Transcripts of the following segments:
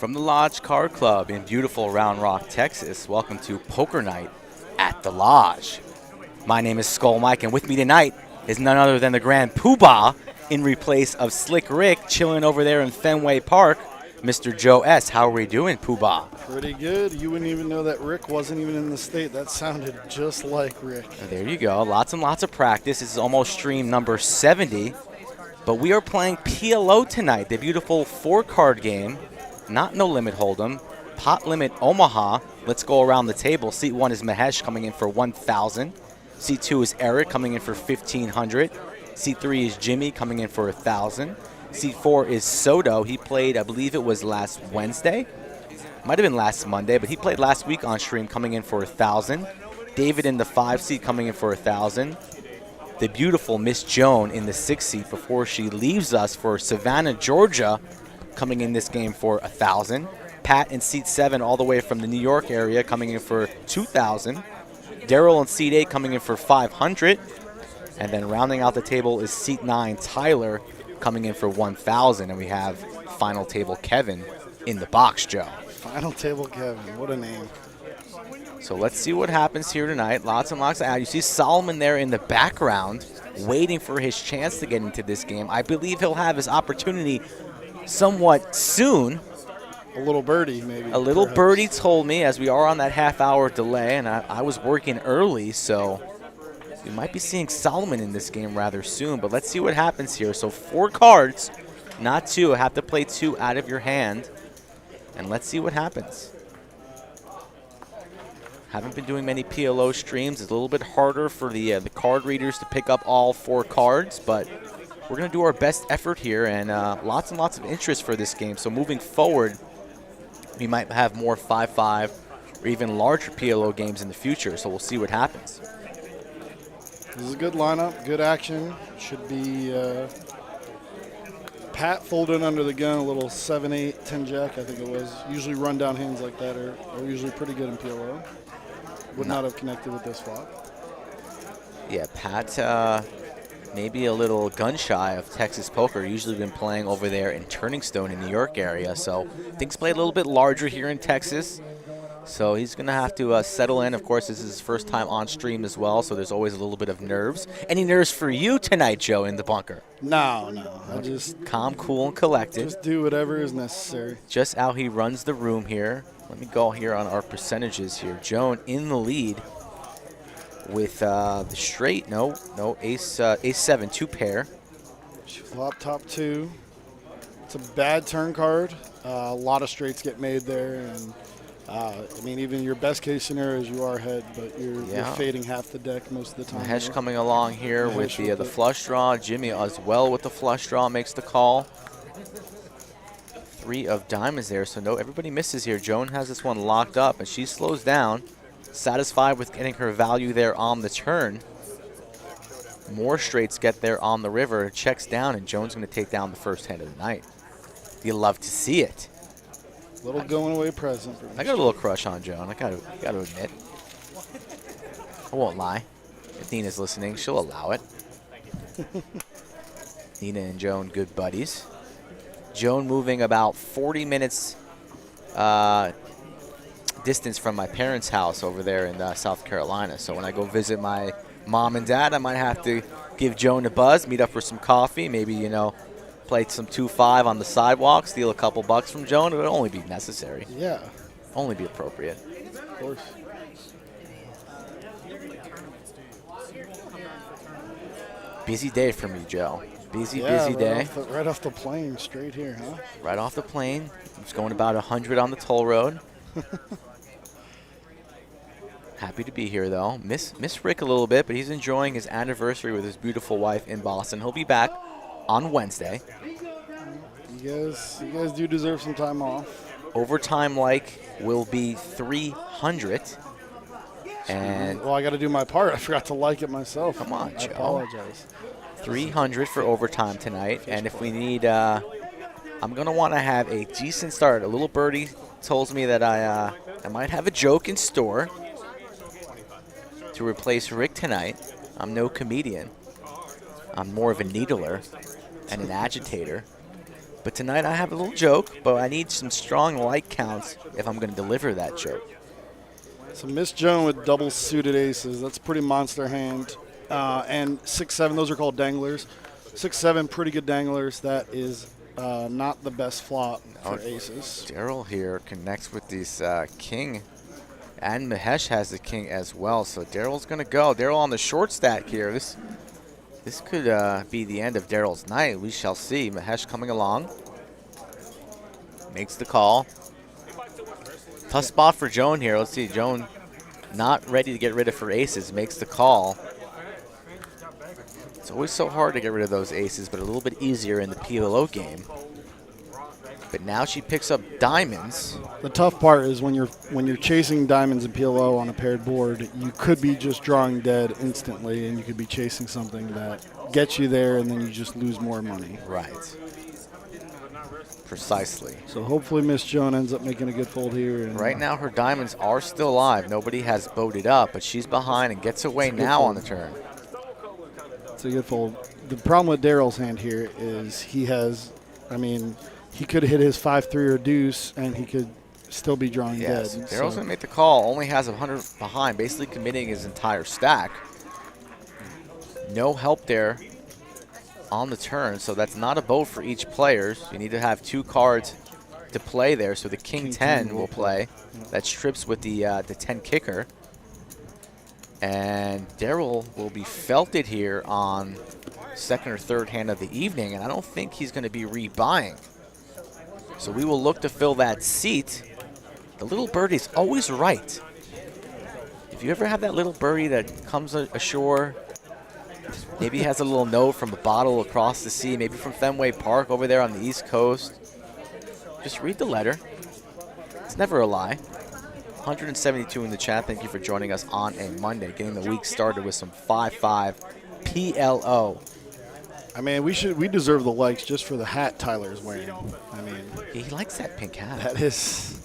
From the Lodge Card Club in beautiful Round Rock, Texas, welcome to Poker Night at the Lodge. My name is Skull Mike, and with me tonight is none other than the Grand Poobah in replace of Slick Rick, chilling over there in Fenway Park, Mr. Joe S. How are we doing, Poobah? Pretty good. You wouldn't even know that Rick wasn't even in the state. That sounded just like Rick. There you go. Lots and lots of practice. This is almost stream number 70. But we are playing PLO tonight, the beautiful four-card game. Not no limit hold'em. Pot limit Omaha. Let's go around the table. Seat 1 is Mahesh coming in for 1,000. Seat 2 is Eric coming in for 1,500. Seat 3 is Jimmy coming in for 1,000. Seat 4 is Soto. He played, I believe it was last Wednesday. Might have been last Monday, but he played last week on stream coming in for 1,000. David in the 5 seat coming in for 1,000. The beautiful Miss Joan in the 6 seat before she leaves us for Savannah, Georgia, coming in this game for 1,000. Pat in seat 7 all the way from the New York area coming in for 2,000. Daryl in seat 8 coming in for 500. And then rounding out the table is seat 9, Tyler, coming in for 1,000. And we have final table Kevin in the box, Joe. Final table Kevin, what a name. So let's see what happens here tonight. Lots and lots of out. You see Solomon there in the background waiting for his chance to get into this game. I believe he'll have his opportunity somewhat soon. A little birdie, maybe. A little perhaps. birdie told me, as we are on that half-hour delay, and I was working early, so we might be seeing Solomon in this game rather soon. But let's see what happens here. So 4 cards, not 2. I have to play 2 out of your hand, and let's see what happens. Haven't been doing many PLO streams. It's a little bit harder for the card readers to pick up all 4 cards, but we're going to do our best effort here, and lots and lots of interest for this game. So moving forward, we might have more 5-5 or even larger PLO games in the future, so we'll see what happens. This is a good lineup, good action. Should be Pat folded under the gun, a little 7-8, 10-jack, I think it was. Usually run-down hands like that are usually pretty good in PLO. Would not have connected with this flop. Yeah, Pat maybe a little gun-shy of Texas poker. Usually been playing over there in Turning Stone in New York area, so things play a little bit larger here in Texas. So he's going to have to settle in. Of course, this is his first time on stream as well, so there's always a little bit of nerves. Any nerves for you tonight, Joe, in the bunker? No. I just calm, cool, and collected. Just do whatever is necessary. Just how he runs the room here. Let me go here on our percentages here. Joan in the lead with the straight. No, ace-7, 2 pair. She flop top 2. It's a bad turn card. A lot of straights get made there, and I mean, even your best case scenario is you are ahead, but you're fading half the deck most of the time. Mahesh coming along here with the flush draw. Jimmy as well with the flush draw makes the call. 3 of diamonds there, so no, everybody misses here. Joan has this one locked up, and she slows down, satisfied with getting her value there on the turn. More straights get there on the river, checks down, and Joan's going to take down the first hand of the night. You love to see it. Little going away present. I got a little crush on Joan. I got to admit. I won't lie. If Nina's listening, she'll allow it. Nina and Joan, good buddies. Joan moving about 40 minutes distance from my parents' house over there in South Carolina. So when I go visit my mom and dad, I might have to give Joan a buzz, meet up for some coffee, maybe, play some 2-5 on the sidewalk, steal a couple bucks from Joan. It would only be necessary. Yeah. Only be appropriate. Of course. Busy day for me, Joe. Busy right day. Right off the plane, straight here, huh? Right off the plane. It's going about 100 on the toll road. Happy to be here, though. Miss Rick a little bit, but he's enjoying his anniversary with his beautiful wife in Boston. He'll be back on Wednesday. You guys do deserve some time off. Overtime will be 300. And well, I got to do my part. I forgot to like it myself. Come on, Joe. I apologize. 300 for overtime tonight, and if we need, I'm gonna want to have a decent start. A little birdie tells me that I might have a joke in store to replace Rick tonight. I'm no comedian. I'm more of a needler and an agitator. But tonight I have a little joke, but I need some strong light counts if I'm going to deliver that joke. So Miss Joan with double suited aces. That's a pretty monster hand. And 6-7, those are called danglers. 6-7, pretty good danglers. That is not the best flop for aces. Daryl here connects with these king, and Mahesh has the king as well. So Daryl's going to go. Daryl on the short stack here. This could be the end of Daryl's night. We shall see. Mahesh coming along. Makes the call. Tough spot for Joan here. Let's see. Joan not ready to get rid of her aces. Makes the call. It's always so hard to get rid of those aces, but a little bit easier in the PLO game. But now she picks up diamonds. The tough part is when you're chasing diamonds in PLO on a paired board, you could be just drawing dead instantly, and you could be chasing something that gets you there, and then you just lose more money. Right. Precisely. So hopefully Miss Joan ends up making a good fold here. And right now her diamonds are still alive. Nobody has boated up, but she's behind and gets away now on the turn. It's a good fold. The problem with Daryl's hand here is he has, he could hit his 5-3 or deuce, and he could still be drawing dead. Daryl's going to make the call. Only has 100 behind, basically committing his entire stack. No help there on the turn, so that's not a boat for each player. You need to have 2 cards to play there, so the king 10 will play. That strips with the 10 kicker. And Daryl will be felted here on second or third hand of the evening, and I don't think he's going to be rebuying. So we will look to fill that seat. The little birdie's always right. If you ever have that little birdie that comes ashore, maybe has a little note from a bottle across the sea, maybe from Fenway Park over there on the East Coast, just read the letter. It's never a lie. 172 in the chat. Thank you for joining us on a Monday, getting the week started with some 5-5 PLO. We deserve the likes just for the hat Tyler's wearing. He likes that pink hat. That is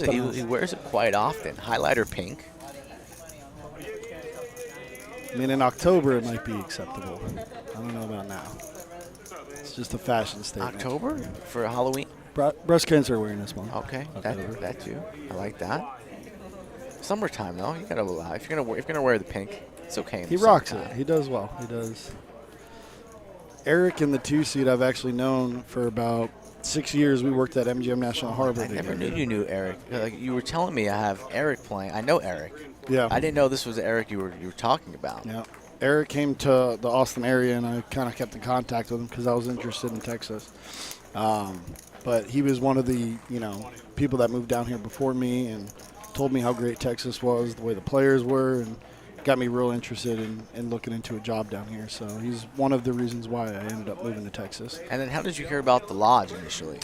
He wears it quite often. Highlighter pink. In October it might be acceptable. I don't know about now. It's just a fashion statement. October for Halloween? Breast cancer awareness month. Okay, that too. I like that. Summertime though, you gotta allow. If you're gonna wear the pink, it's okay. He rocks it. He does well. He does. Eric in the 2-seat I've actually known for about 6 years. We worked at MGM National Harbor. I never knew you knew Eric. Like you were telling me I have Eric playing. I know Eric. Yeah. I didn't know this was the Eric you were talking about. Yeah. Eric came to the Austin area, and I kind of kept in contact with him because I was interested in Texas. But he was one of the people that moved down here before me and told me how great Texas was, the way the players were, and got me real interested in looking into a job down here. So he's one of the reasons why I ended up moving to Texas. And then how did you hear about the lodge initially?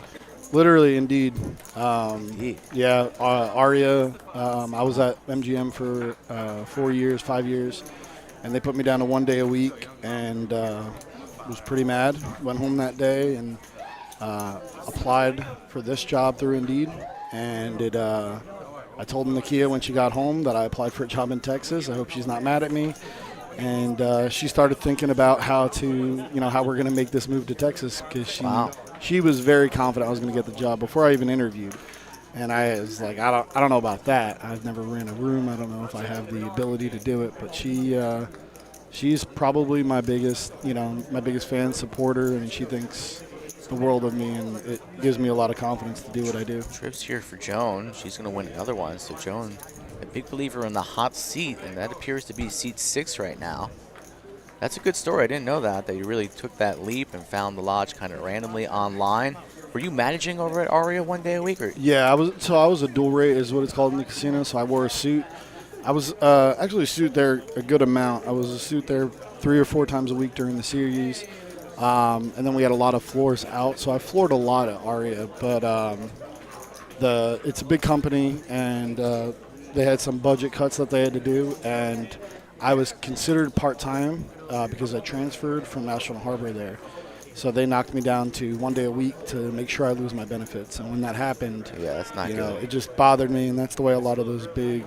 Literally, indeed. Yeah, Aria. I was at MGM for 5 years, and they put me down to 1 day a week, and was pretty mad. Went home that day and applied for this job through Indeed, and I told Nakia when she got home that I applied for a job in Texas. I hope she's not mad at me. And she started thinking about how we're going to make this move to Texas because she was very confident I was going to get the job before I even interviewed. And I was like, I don't know about that. I've never ran a room. I don't know if I have the ability to do it. But she's probably my biggest fan, supporter, and she thinks the world of me, and it gives me a lot of confidence to do what I do. Trips here for Joan. She's going to win another one. So Joan, a big believer in the hot seat, and that appears to be seat 6 right now. That's a good story. I didn't know that you really took that leap and found the lodge kind of randomly online. Were you managing over at Aria 1 day a week? Or? Yeah, I was a dual rate is what it's called in the casino, so I wore a suit. I was actually a suit there a good amount. I was a suit there 3 or 4 times a week during the series. And then we had a lot of floors out, so I floored a lot at Aria. But it's a big company, and they had some budget cuts that they had to do, and I was considered part-time because I transferred from National Harbor there. So they knocked me down to 1 day a week to make sure I lose my benefits. And when that happened, that's not good. It just bothered me, and that's the way a lot of those big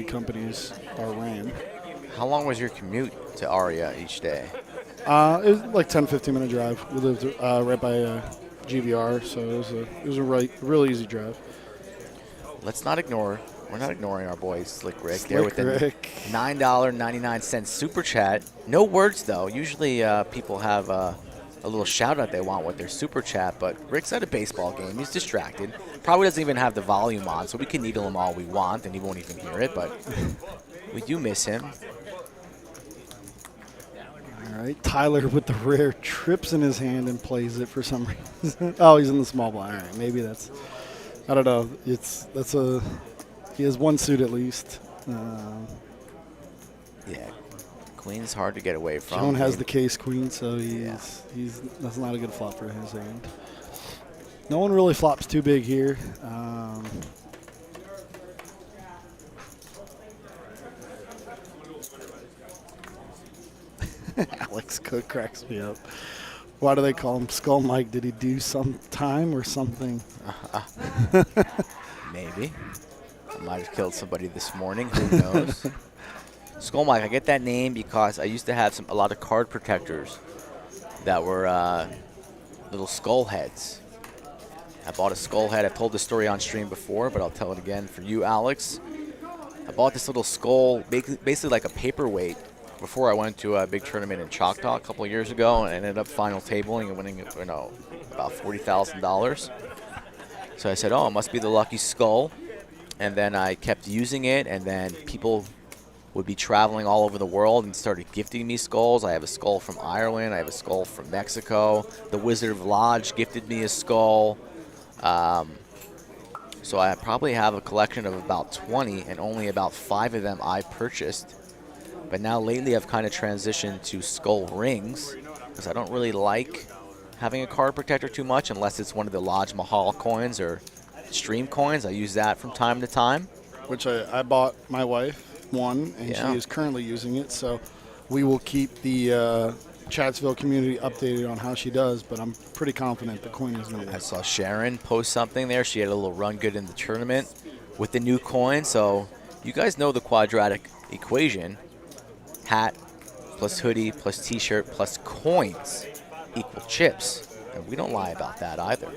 companies are ran. How long was your commute to Aria each day? It was like 10, 15-minute drive. We lived right by GVR, so it was a really easy drive. Let's not ignore. We're not ignoring our boy Slick Rick. Slick with the Rick. $9.99 super chat. No words though. Usually people have a little shout out they want with their super chat, but Rick's at a baseball game. He's distracted. Probably doesn't even have the volume on, so we can needle him all we want and he won't even hear it, but we do miss him. All right, Tyler with the rare trips in his hand and plays it for some reason. Oh, he's in the small blind. All right, maybe that's, I don't know. He has one suit at least. Yeah, Queen's hard to get away from. Joan has the case queen, so that's not a good flop for his hand. No one really flops too big here. Alex Cook cracks me up. Why do they call him Skull Mike? Did he do some time or something? Maybe. I might have killed somebody this morning. Who knows? Skull Mike, I get that name because I used to have a lot of card protectors that were little skull heads. I bought a skull head. I've told this story on stream before, but I'll tell it again for you, Alex. I bought this little skull, basically like a paperweight, before I went to a big tournament in Choctaw a couple of years ago, and I ended up final tabling and winning, about $40,000. So I said, oh, it must be the lucky skull. And then I kept using it, and then people would be traveling all over the world and started gifting me skulls. I have a skull from Ireland. I have a skull from Mexico. The Wizard of Lodge gifted me a skull. So I probably have a collection of about 20, and only about 5 of them I purchased. But now lately I've kind of transitioned to skull rings because I don't really like having a card protector too much unless it's one of the Lodge Mahal coins or Stream coins. I use that from time to time. Which I bought my wife one, and she is currently using it. So we will keep the Chatsville community updated on how she does, but I'm pretty confident the coin is going to win. I saw Sharon post something there. She had a little run good in the tournament with the new coin. So you guys know the quadratic equation. Hat plus hoodie plus t-shirt plus coins equal chips. And we don't lie about that either.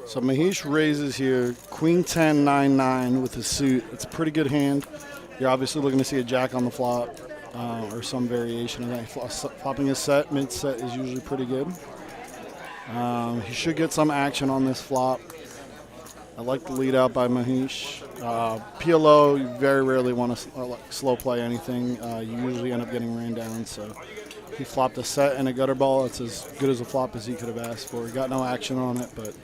So Mahesh raises here, Queen 10, 9, 9 with his suit. It's a pretty good hand. You're obviously looking to see a jack on the flop or some variation of that. Flopping his set, mid-set is usually pretty good. He should get some action on this flop. I like the lead out by Mahesh. PLO, you very rarely want to slow play anything. You usually end up getting ran down. So he flopped a set and a gutter ball. It's as good as a flop as he could have asked for. He got no action on it, but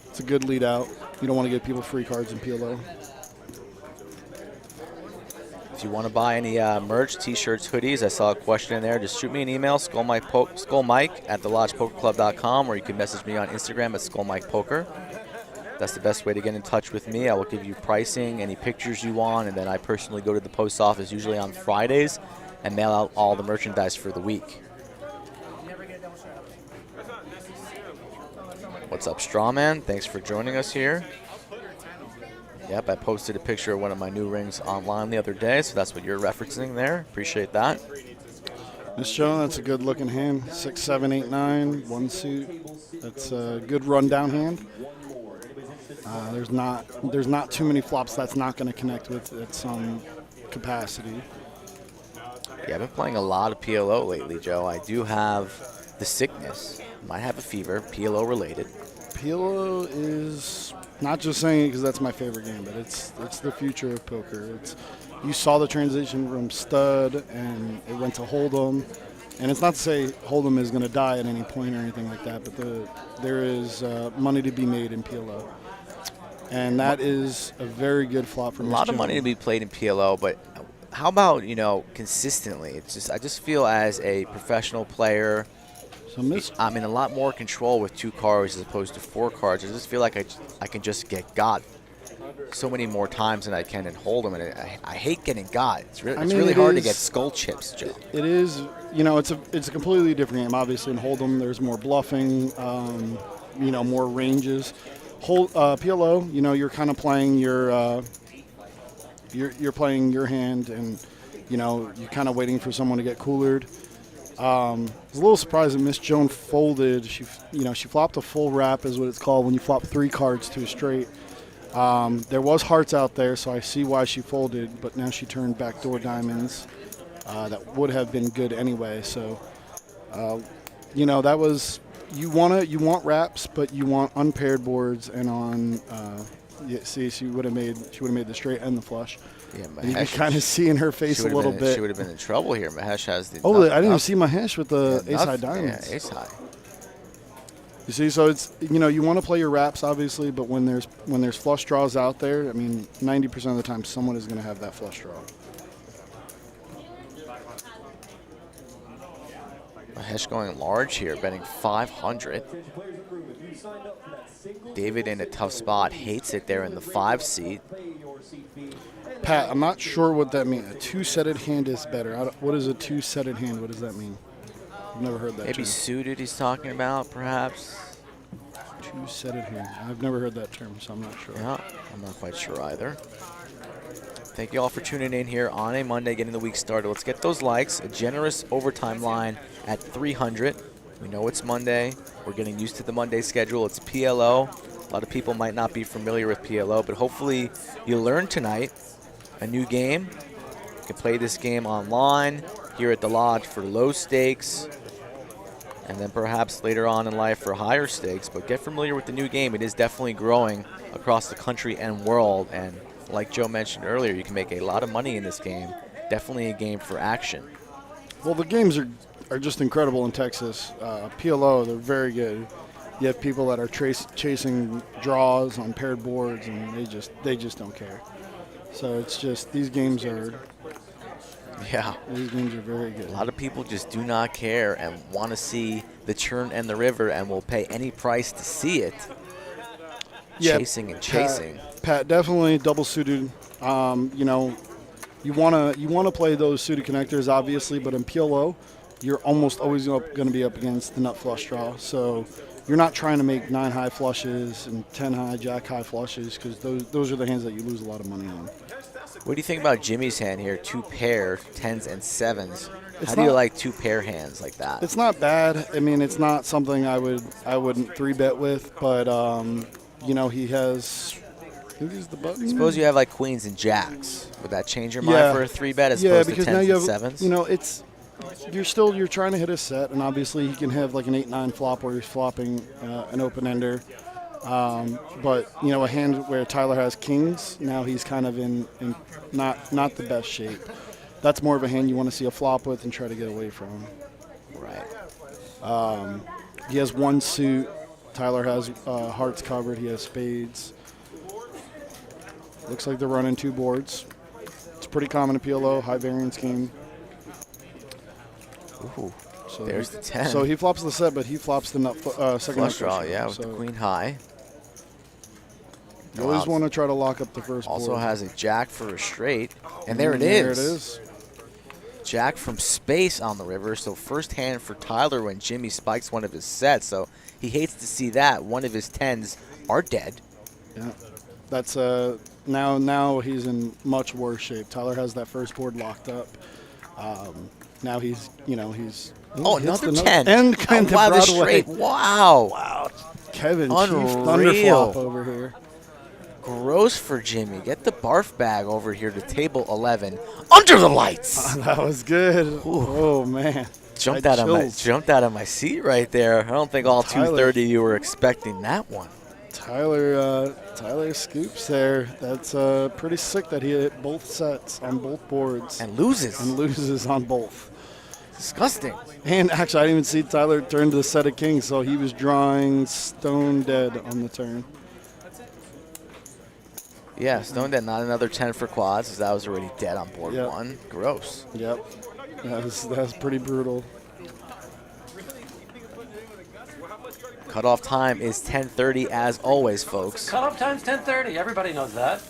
it's a good lead out. You don't want to give people free cards in PLO. If you want to buy any merch, t-shirts, hoodies, I saw a question in there. Just shoot me an email, skullmike at thelodgepokerclub.com, or you can message me on Instagram at skullmikepoker. That's the best way to get in touch with me. I will give you pricing, any pictures you want, and then I personally go to the post office usually on Fridays and mail out all the merchandise for the week. What's up, Strawman? Thanks for joining us here. Yep, I posted a picture of one of my new rings online the other day, so that's what you're referencing there. Appreciate that. Miss Joan, that's a good looking hand. 6, 7, 8, 9, one suit. That's a good rundown hand. There's not too many flops that's not going to connect with at some capacity. Yeah, I've been playing a lot of PLO lately, Joe. I do have the sickness. Might have a fever, PLO related. PLO is not just saying it because that's my favorite game, but it's the future of poker. You saw the transition from stud and it went to hold'em, and it's not to say hold'em is going to die at any point or anything like that, but there is money to be made in PLO, and that is a very good flop for a lot of money to be played in PLO, but how about consistently? I just feel as a professional player, I'm in a lot more control with 2 cards as opposed to 4 cards. I just feel like I can just get got so many more times than I can in Hold'em, and I hate getting got. It's really hard to get skull chips, Joe. It is. It's a completely different game. Obviously, in Hold'em, there's more bluffing, more ranges. PLO, you're kind of playing you're playing your hand, and you're kind of waiting for someone to get coolered. I was a little surprised that Miss Joan folded. She flopped a full wrap, is what it's called when you flop 3 cards to a straight. There was hearts out there, so I see why she folded, but now she turned backdoor diamonds. That would have been good anyway. So, that was you want wraps, but you want unpaired boards, and on see, she would have made the straight and the flush. Yeah, and you can kind of see in her face a little bit. She would have been in trouble here. Mahesh has the. Oh, I didn't even see Mahesh with the ace high diamonds. Yeah, ace high. You see, so it's you want to play your wraps obviously, but when there's flush draws out there, I mean, 90% of the time someone is going to have that flush draw. Mahesh going large here, betting 500. David in a tough spot, hates it there in the 5 seat. Pat, I'm not sure what that means. A 2-setted hand is better. What is a 2-setted hand? What does that mean? I've never heard that Maybe term. Suited he's talking about, perhaps. 2-setted hand. I've never heard that term, so I'm not sure. Yeah, I'm not quite sure either. Thank you all for tuning in here on a Monday, getting the week started. Let's get those likes. A generous overtime line at 300. We know it's Monday. We're getting used to the Monday schedule. It's PLO. A lot of people might not be familiar with PLO, but hopefully you learned tonight a new game. You can play this game online here at the lodge for low stakes, and then perhaps later on in life for higher stakes. But get familiar with the new game. It is definitely growing across the country and world, and like Joe mentioned earlier, you can make a lot of money in this game. Definitely a game for action. Well, the games are just incredible in Texas. PLO, they're very good. You have people that are chasing draws on paired boards, and they just don't care. So it's just these games are very good. A lot of people just do not care and want to see the churn and the river, and will pay any price to see it. Yeah, chasing and chasing. Pat, definitely double suited. You wanna play those suited connectors, obviously, but in PLO, you're almost always going to be up against the nut flush draw. So you're not trying to make 9 high flushes and 10 high, jack high flushes, because those are the hands that you lose a lot of money on. What do you think about Jimmy's hand here? 2 pair, 10s and 7s. How do you like 2 pair hands like that? It's not bad. I mean, it's not something I wouldn't 3-bet with, but he has. I think he's the button. Suppose you have like queens and jacks. Would that change your mind for a 3-bet as opposed to 10s now you have, and 7s? You're trying to hit a set, and obviously he can have like an 8-9 flop where he's flopping an open ender. But a hand where Tyler has kings, now he's kind of in not the best shape. That's more of a hand you want to see a flop with and try to get away from. Right. He has 1 suit. Tyler has hearts covered. He has spades. Looks like they're running 2 boards. It's pretty common in PLO, high variance game. Ooh, so there's the 10. So he flops the set, but he flops the second flush draw. Yeah, with the queen high. You always want to try to lock up the first also board. Has a jack for a straight, and there it is. There it is. Jack from space on the river. So first hand for Tyler when Jimmy spikes one of his sets. So he hates to see that. One of his 10s are dead. Yeah, that's now he's in much worse shape. Tyler has that first board locked up. Now he's another 10. And wow, the straight. Wow. Kevin, unreal. Chief Thunderflop over here. Gross for Jimmy. Get the barf bag over here to table 11 under the lights. That was good. Ooh. Oh man, jumped out of my seat right there. I don't think all 230 you were expecting that one. Tyler scoops there. That's pretty sick that he hit both sets on both boards and loses on both. Disgusting. And actually, I didn't even see Tyler turn to the set of kings, so he was drawing stone dead on the turn. Yeah, stone dead. Not another 10 for quads, because that was already dead on board 1. Gross. Yep. That's pretty brutal. Cutoff time is 10:30 as always, folks. Cutoff time's 10:30. Everybody knows that.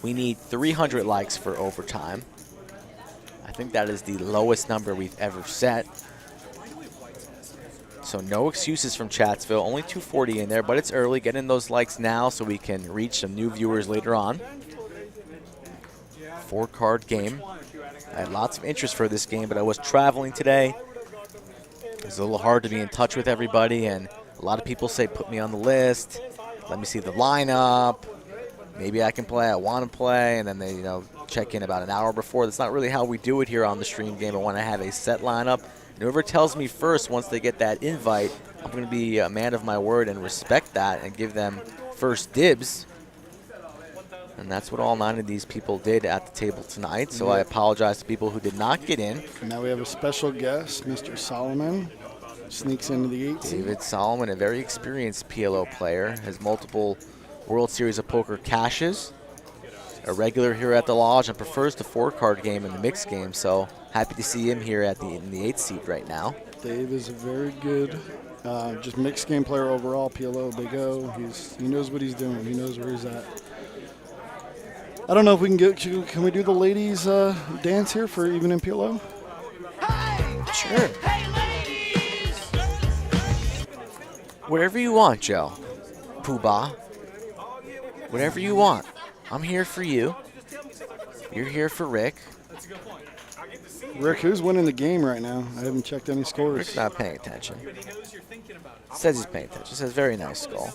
We need 300 likes for overtime. I think that is the lowest number we've ever set. So no excuses from Chatsville. Only 240 in there, but it's early. Get in those likes now so we can reach some new viewers later on. 4-card game. I had lots of interest for this game, but I was traveling today. It's a little hard to be in touch with everybody, and a lot of people say, put me on the list, let me see the lineup, maybe I can play, I want to play, and then they, check in about an hour before. That's not really how we do it here on the stream game. I want to have a set lineup. And whoever tells me first, once they get that invite, I'm going to be a man of my word and respect that and give them first dibs. And that's what all 9 of these people did at the table tonight. So I apologize to people who did not get in. Now we have a special guest, Mr. Solomon. Sneaks into the 8th. David Solomon, a very experienced PLO player, has multiple World Series of Poker cashes. A regular here at the Lodge and prefers the 4-card game and the mixed game. So happy to see him here in the 8th seat right now. Dave is a very good, just mixed game player overall. PLO, Big O. He knows what he's doing. He knows where he's at. I don't know if we can we do the ladies dance here for even in PLO? Sure. Whatever you want, Joe. Poobah. Whatever you want. I'm here for you. You're here for Rick. Rick, who's winning the game right now? I haven't checked any scores. Rick's not paying attention. Says he's paying attention. Says very nice skull.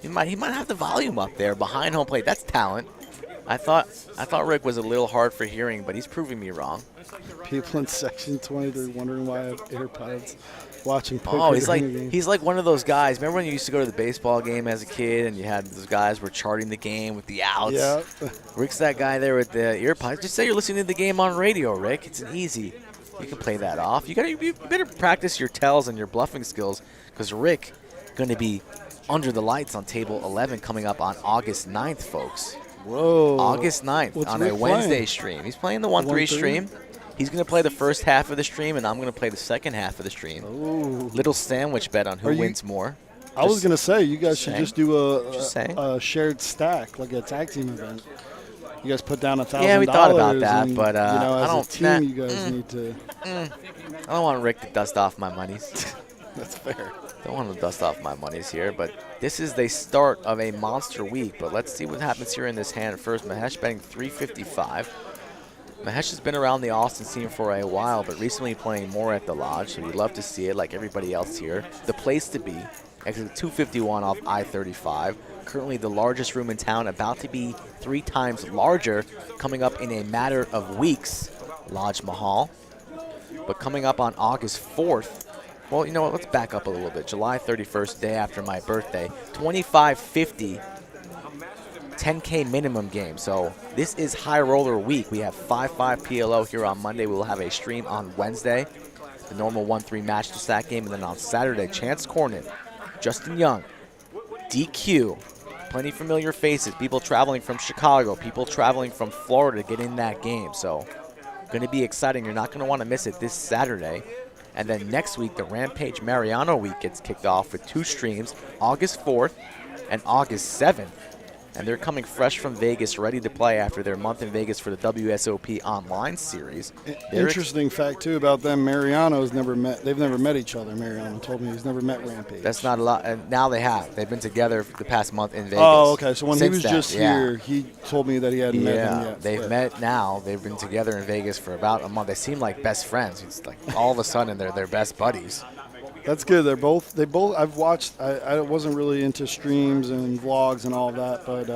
He might have the volume up there behind home plate. That's talent. I thought Rick was a little hard for hearing, but he's proving me wrong. People in section 20, they're wondering why I have AirPods watching poker. Oh, he's like one of those guys. Remember when you used to go to the baseball game as a kid and you had those guys were charting the game with the outs? Yeah. Rick's that guy there with the earpods. Just say you're listening to the game on radio, Rick. It's an easy. You can play that off. You better practice your tells and your bluffing skills because Rick going to be under the lights on table 11 coming up on August 9th, folks. Whoa. August 9th. What's on Rick a Wednesday playing? Stream. He's playing the 1-3 stream. He's going to play the first half of the stream, and I'm going to play the second half of the stream. Ooh. Little sandwich bet on who wins more. I was going to say, you guys should just do a shared stack, like a tag team event. You guys put down $1,000. Yeah, we thought about that, but I don't. As a team, you guys Mm. need to. I don't want Rick to dust off my monies. That's fair. Don't want to dust off my monies here, but this is the start of a monster week. But let's see what happens here in this hand first. Mahesh betting 355. Mahesh has been around the Austin scene for a while, but recently playing more at the Lodge, so you'd love to see it like everybody else here. The place to be, exit 251 off I-35. Currently the largest room in town, about to be 3 times larger, coming up in a matter of weeks, Lodge Mahal. But coming up on August 4th, well, you know what, let's back up a little bit. July 31st, day after my birthday, 2550, 10K minimum game. So this is high roller week. We have 5-5 PLO here on Monday. We'll have a stream on Wednesday, the normal 1-3 match to stack game. And then on Saturday, Chance Cornett, Justin Young, DQ, plenty familiar faces, people traveling from Chicago, people traveling from Florida to get in that game. So going to be exciting. You're not going to want to miss it this Saturday. And then next week, the Rampage Mariano week gets kicked off with 2 streams, August 4th and August 7th. And they're coming fresh from Vegas, ready to play after their month in Vegas for the WSOP Online Series. Interesting fact, too, about them. Mariano's never met. They've never met each other. Mariano told me he's never met Rampage. That's not a lot. And now they have. They've been together for the past month in Vegas. Oh, okay. So when he was then, just here, he told me that he hadn't met him yet. They've met now. They've been together in Vegas for about a month. They seem like best friends. It's like all of a sudden they're best buddies. That's good. They both. I've watched. I wasn't really into streams and vlogs and all of that, but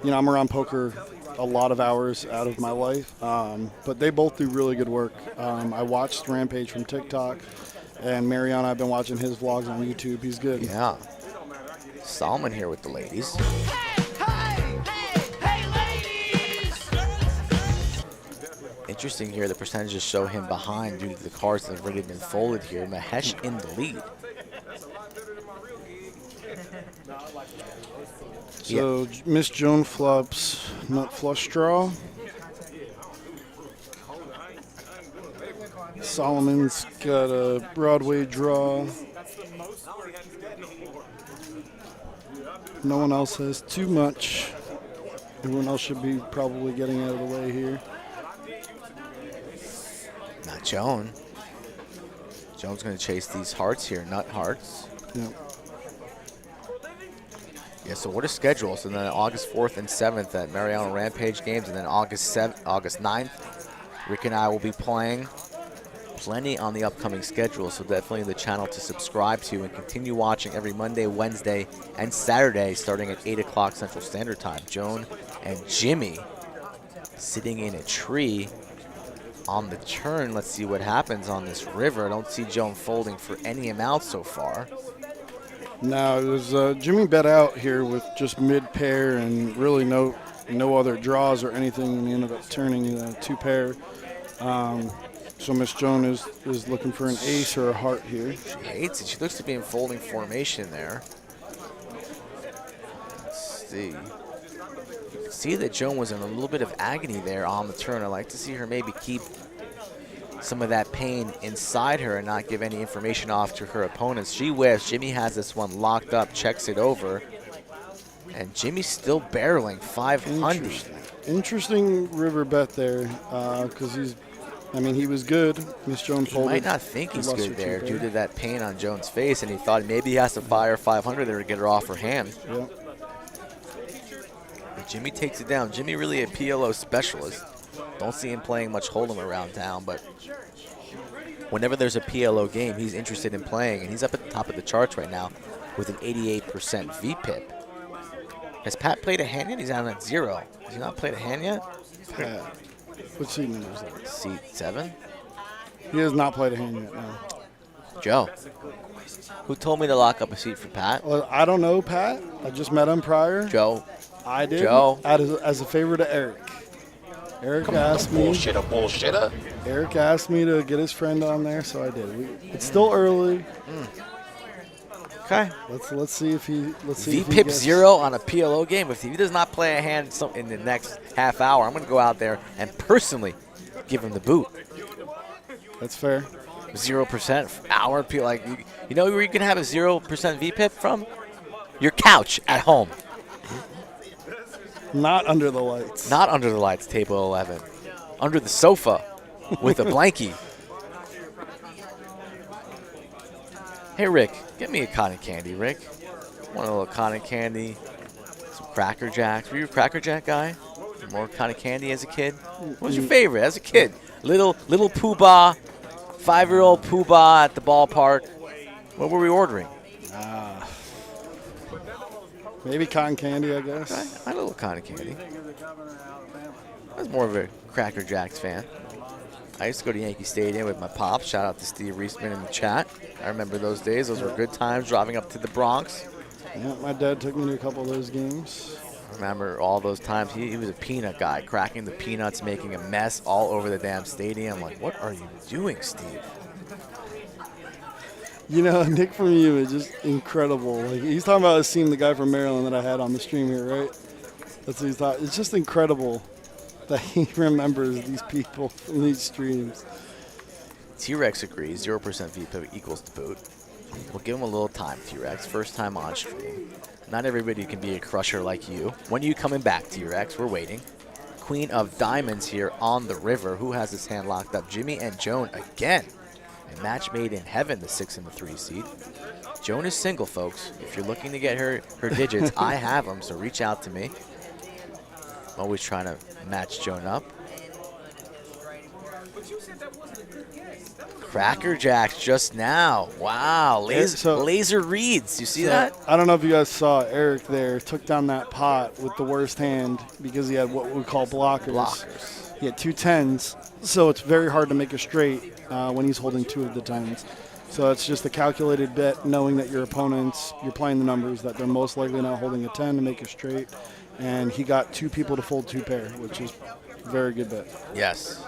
I'm around poker a lot of hours out of my life. But they both do really good work. I watched Rampage from TikTok, and Mariano, I've been watching his vlogs on YouTube. He's good. Yeah. Solomon here with the ladies. Interesting here, the percentages show him behind due to the cards that have already been folded here. Mahesh in the lead. So Miss Joan flops nut flush draw. Solomon's got a Broadway draw. No one else has too much. Everyone else should be probably getting out of the way here. Not Joan. Joan's going to chase these hearts here, nut hearts. Yep. Yeah, so what a schedule. So then August 4th and 7th at Mariano Rampage games, and then August 9th, Rick and I will be playing Plenty on the upcoming schedule, so definitely the channel to subscribe to and continue watching every Monday, Wednesday, and Saturday starting at 8 o'clock Central Standard Time. Joan and Jimmy sitting in a tree on the turn. Let's see what happens on this river. I don't see Joan folding for any amount so far. No, it was Jimmy bet out here with just mid-pair and really no other draws or anything, and he ended up turning 2 pair. So Miss Joan is looking for an ace or a heart here. She hates it. She looks to be in folding formation there. Let's see. You can see that Joan was in a little bit of agony there on the turn. I like to see her maybe keep some of that pain inside her and not give any information off to her opponents. She whiffs. Jimmy has this one locked up, checks it over. And Jimmy's still barreling 500. Interesting river bet there because he was good. Miss Joan folded. He might not think he's good there due to that pain on Joan's face, and he thought maybe he has to fire 500 there to get her off her hand. Yep. But Jimmy takes it down. Jimmy really a PLO specialist. Don't see him playing much hold'em around town, but whenever there's a PLO game, he's interested in playing, and he's up at the top of the charts right now with an 88% VPIP. Has Pat played a hand yet? He's down at 0. Has he not played a hand yet? Pat. What seat number is that? Seat 7? He has not played a hand yet, no. Joe, who told me to lock up a seat for Pat? Well, I don't know, Pat. I just met him prior. Joe. I did. Joe. As a favor to Eric. Eric asked me. Bullshitter. Eric asked me to get his friend on there, so I did. It's still early. Okay. Let's see if he. VPIP 0 on a PLO game. If he does not play a hand in the next half hour, I'm going to go out there and personally give him the boot. That's fair. 0% hour PLO. Like you know where you can have a 0% VPIP from? Your couch at home. Not under the lights. Not under the lights, table 11. Under the sofa with a blankie. Hey, Rick, get me a cotton candy, Rick. Want a little cotton candy, some Cracker Jacks. Were you a Cracker Jack guy? More cotton candy as a kid? What was your favorite as a kid? Little Pooh-Bah, 5-year-old Pooh-Bah at the ballpark. What were we ordering? Maybe cotton candy, I guess. I had a little cotton candy. I was more of a Cracker Jacks fan. I used to go to Yankee Stadium with my pops. Shout out to Steve Reisman in the chat. I remember those days. Those were good times driving up to the Bronx. Yeah, my dad took me to a couple of those games. I remember all those times. He was a peanut guy, cracking the peanuts, making a mess all over the damn stadium. Like, what are you doing, Steve? You know, Nick from you is just incredible. Like, he's talking about seeing the guy from Maryland that I had on the stream here, right? That's what he's talking. It's just incredible that he remembers these people from these streams. T-Rex agrees. 0% VPIP equals the boot. We'll give him a little time, T-Rex. First time on stream. Not everybody can be a crusher like you. When are you coming back, T-Rex? We're waiting. Queen of Diamonds here on the river. Who has his hand locked up? Jimmy and Joan again. A match made in heaven, the 6 and the 3 seed. Joan is single, folks. If you're looking to get her digits, I have them, so reach out to me. I'm always trying to match Joan up. Cracker Jacks just now. Wow, laser reads. You see that? I don't know if you guys saw Eric there took down that pot with the worst hand because he had what we call blockers. He had 2 10s, so it's very hard to make a straight when he's holding 2 of the 10s. So it's just a calculated bet, knowing that your opponents, you're playing the numbers, that they're most likely not holding a 10 to make a straight. And he got 2 people to fold 2 pair, which is a very good bet. Yes.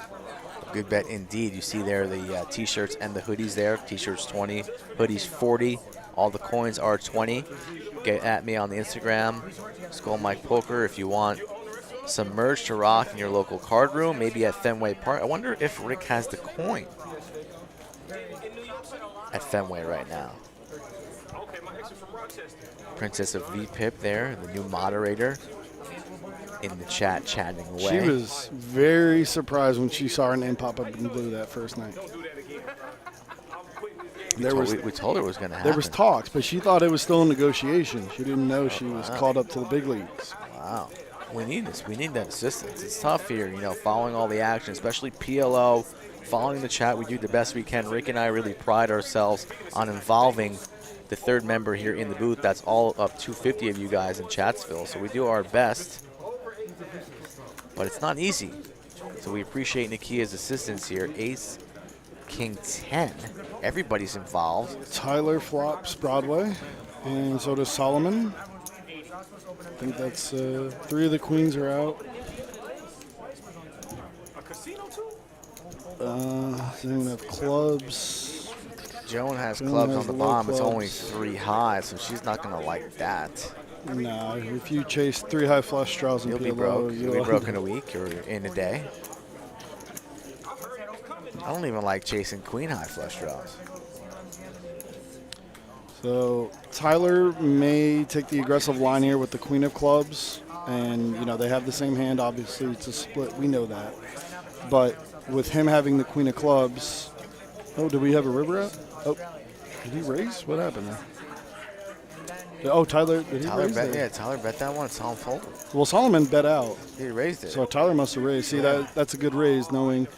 Good bet indeed. You see there the T-shirts and the hoodies there. T-shirts 20, hoodies 40. All the coins are 20. Get at me on the Instagram, Skull Mike Poker, if you want some merch to rock in your local card room, maybe at Fenway Park. I wonder if Rick has the coin at Fenway right now. Princess of VPIP there, the new moderator in the chat, chatting away. She was very surprised when she saw her name pop up in blue that first night. We told her it was going to happen. There was talks, but she thought it was still in negotiation. She didn't know she was called up to the big leagues. Wow. We need this. We need that assistance. It's tough here, you know, following all the action, especially PLO, following the chat. We do the best we can. Rick and I really pride ourselves on involving the third member here in the booth. That's all of 250 of you guys in Chatsville. So we do our best, but it's not easy. So we appreciate Nakia's assistance here. Ace, King 10. Everybody's involved. Tyler flops Broadway, and so does Solomon. I think that's 3 of the queens are out. Then we have clubs. Joan has clubs on the bottom. It's only 3 high, so she's not going to like that. No, if you chase 3 high flush draws in You'll be PLO, broke. You'll be broke in a week or in a day. I don't even like chasing queen high flush draws. So Tyler may take the aggressive line here with the queen of clubs, and they have the same hand. Obviously, it's a split. We know that, but with him having the queen of clubs, oh, do we have a river out? Oh, did he raise? What happened there? Oh, Tyler, did he raise bet, there? yeah, Tyler bet that one. Solomon folded. Well, Solomon bet out. He raised it. So Tyler must have raised. See, that's a good raise, knowing,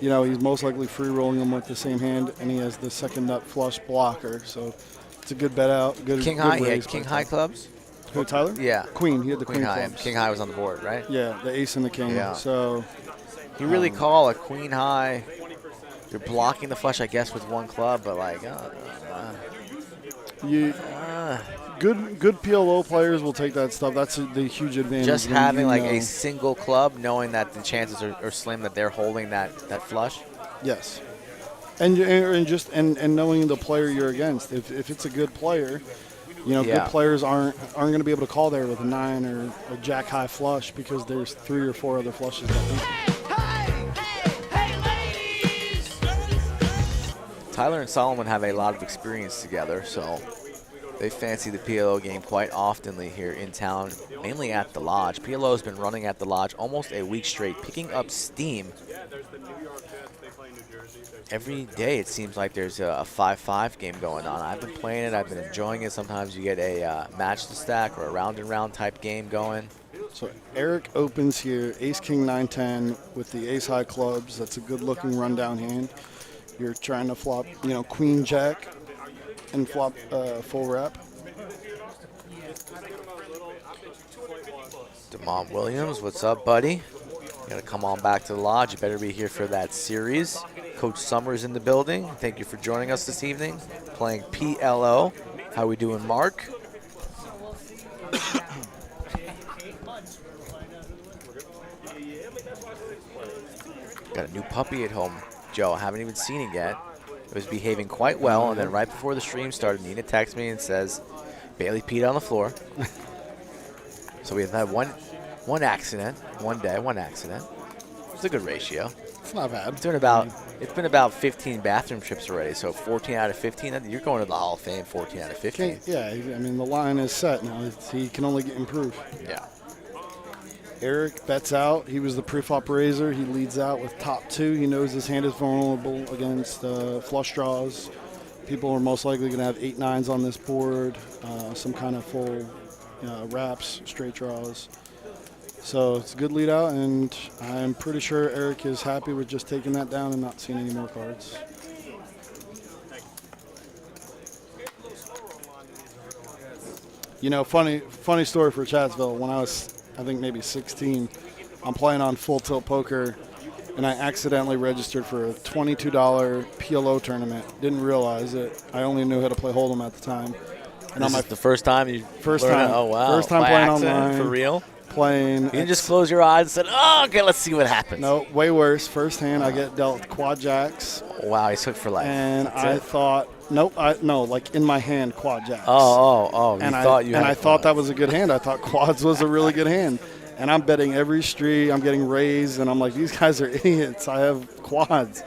he's most likely free rolling them with the same hand, and he has the second nut flush blocker. So it's a good bet out. Good King good high. He raise had king by high Tyler. clubs. Who, Tyler? Yeah. Queen. He had the queen high. clubs. King high was on the board, right? Yeah, the ace and the king. Yeah. So You really call a queen high. You're blocking the flush, I guess, with one club, but like, good PLO players will take that stuff. That's the huge advantage. just when having you like know. a single club, knowing that the chances are slim that they're holding that flush. Yes, and knowing the player you're against. If it's a good player, good players aren't going to be able to call there with a 9 or a jack high flush because there's 3 or 4 other flushes. Tyler and Solomon have a lot of experience together, so they fancy the PLO game quite oftenly here in town, mainly at the Lodge. PLO has been running at the Lodge almost a week straight, picking up steam. Every day it seems like there's a 5-5 game going on. I've been playing it. I've been enjoying it. Sometimes you get a match to stack or a round-and-round type game going. So Eric opens here, ace, king, 9, 10 with the ace high clubs. That's a good-looking rundown hand. You're trying to flop, queen, jack, and flop full wrap. DeMont Williams, what's up, buddy? You gotta come on back to the Lodge. You better be here for that series. Coach Summers in the building. Thank you for joining us this evening. Playing PLO. How we doing, Mark? Got a new puppy at home, Joe. I haven't even seen it yet. It was behaving quite well, and then right before the stream started, Nina texts me and says, Bailey peed on the floor. So we've had one accident, one day, one accident. It's a good ratio. It's not bad. It's been about 15 bathroom trips already, so 14 out of 15. You're going to the Hall of Fame, 14 out of 15. Yeah, the line is set now. He can only improve. Yeah. Eric bets out. He was the pre-flop raiser. He leads out with top 2. He knows his hand is vulnerable against flush draws. People are most likely going to have 8 9s on this board, some kind of full wraps, straight draws. So it's a good lead out, and I'm pretty sure Eric is happy with just taking that down and not seeing any more cards. Funny story for Chatsville. When I was, I think maybe 16, I'm playing on Full Tilt Poker, and I accidentally registered for a $22 PLO tournament. Didn't realize it. I only knew how to play Hold'em at the time. And This is the first time you first learned time. it? Oh, wow. First time By playing accident, online. For real? Playing. You didn't just close your eyes and said, oh, okay, let's see what happens. No, way worse. First hand, I get dealt quad jacks. Wow, he's hooked for life. And I thought, like in my hand, quad jacks. Oh. And I thought that was a good hand. I thought quads was a really good hand. And I'm betting every street. I'm getting raised, and I'm like, these guys are idiots. I have quads.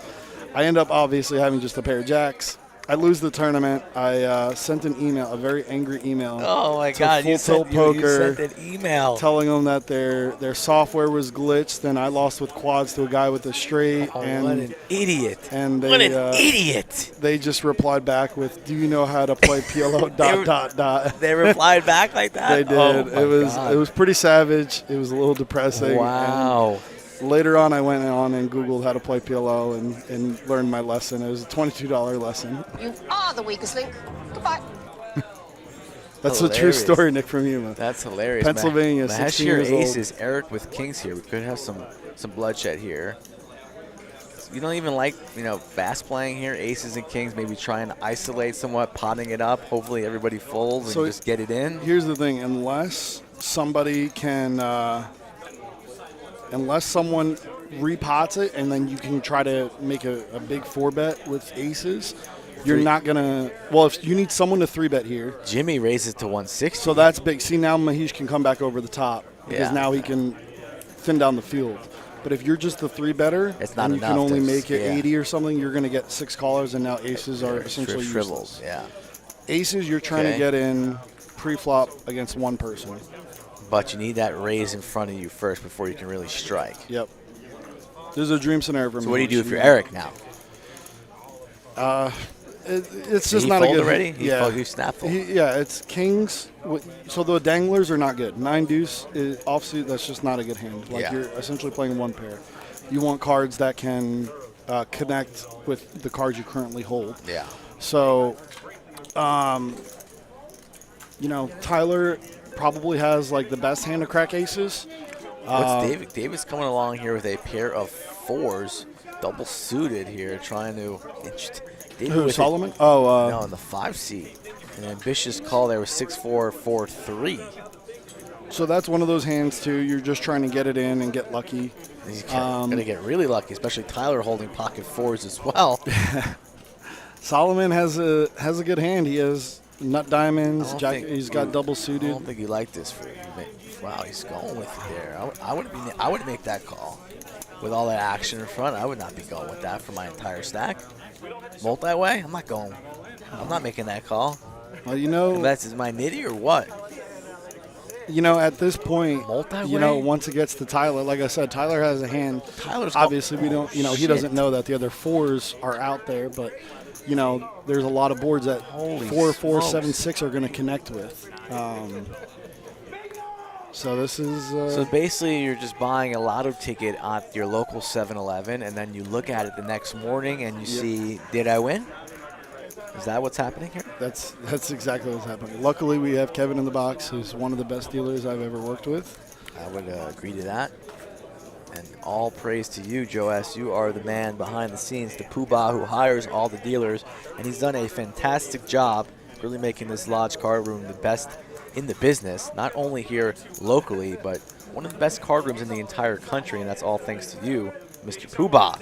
I end up obviously having just a pair of jacks. I lose the tournament. I sent an email, a very angry email. Oh my God! You sent an email telling them that their software was glitched, and I lost with quads to a guy with a straight. Oh, and what an idiot! And What an idiot! They just replied back with, "Do you know how to play PLO?" ... They replied back like that. They did. Oh, it was pretty savage. It was a little depressing. Wow. later on, I went on and Googled how to play PLO and learned my lesson. It was a $22 lesson. You are the weakest link. Goodbye. That's a true story, Nick, from you. That's hilarious. Pennsylvania, 16 years old. Aces, Eric with kings here. We could have some bloodshed here. You don't even like, fast playing here, aces and kings, maybe trying to isolate somewhat, potting it up. Hopefully everybody folds and just get it in. Here's the thing. Unless somebody can unless someone repots it and then you can try to make a big 4-bet with aces, you're not going to – well, if you need someone to 3-bet here. Jimmy raises to 160. So that's big. See, now Mahesh can come back over the top because now he can thin down the field. But if you're just the 3-better and you can only make it 80 or something, you're going to get 6 callers, and now aces are essentially useless. Yeah. Aces, you're trying to get in pre-flop against one person. But you need that raise in front of you first before you can really strike. Yep. This is a dream scenario for me. So what do you do if you're Eric now? It's just not a good already? He snapped. It's kings. So the danglers are not good. 9-deuce is offsuit. That's just not a good hand. You're essentially playing one pair. You want cards that can connect with the cards you currently hold. Yeah. So, Tyler probably has the best hand to crack aces. What's David? David's coming along here with a pair of 4s, double suited here, trying to. Who, Solomon? No, in the 5 seat. An ambitious call there was 6-4, 4-3. So that's one of those hands too. You're just trying to get it in and get lucky. He's going to get really lucky, especially Tyler holding pocket 4s as well. Solomon has a good hand. He has nut diamonds. He's got double suited. I don't think he liked this for you. Wow, he's going with it there. I wouldn't make that call with all that action in front. I would not be going with that for my entire stack. Multi-way? I'm not going. I'm not making that call. Well, that's my nitty or what? At this point, multi-way? Once it gets to Tyler, like I said, Tyler has a hand. Tyler's obviously we don't. He doesn't know that the other 4s are out there, but there's a lot of boards that 4, 4, 7, 6 are going to connect with. So this is. So basically, you're just buying a lotto ticket at your local 7-Eleven, and then you look at it the next morning and you see, did I win? Is that what's happening here? That's exactly what's happening. Luckily, we have Kevin in the box, who's one of the best dealers I've ever worked with. I would agree to that. And all praise to you, Joe S. You are the man behind the scenes, the poobah who hires all the dealers, and he's done a fantastic job really making this lodge card room the best in the business, not only here locally, but one of the best card rooms in the entire country, and that's all thanks to you, Mr. Poobah.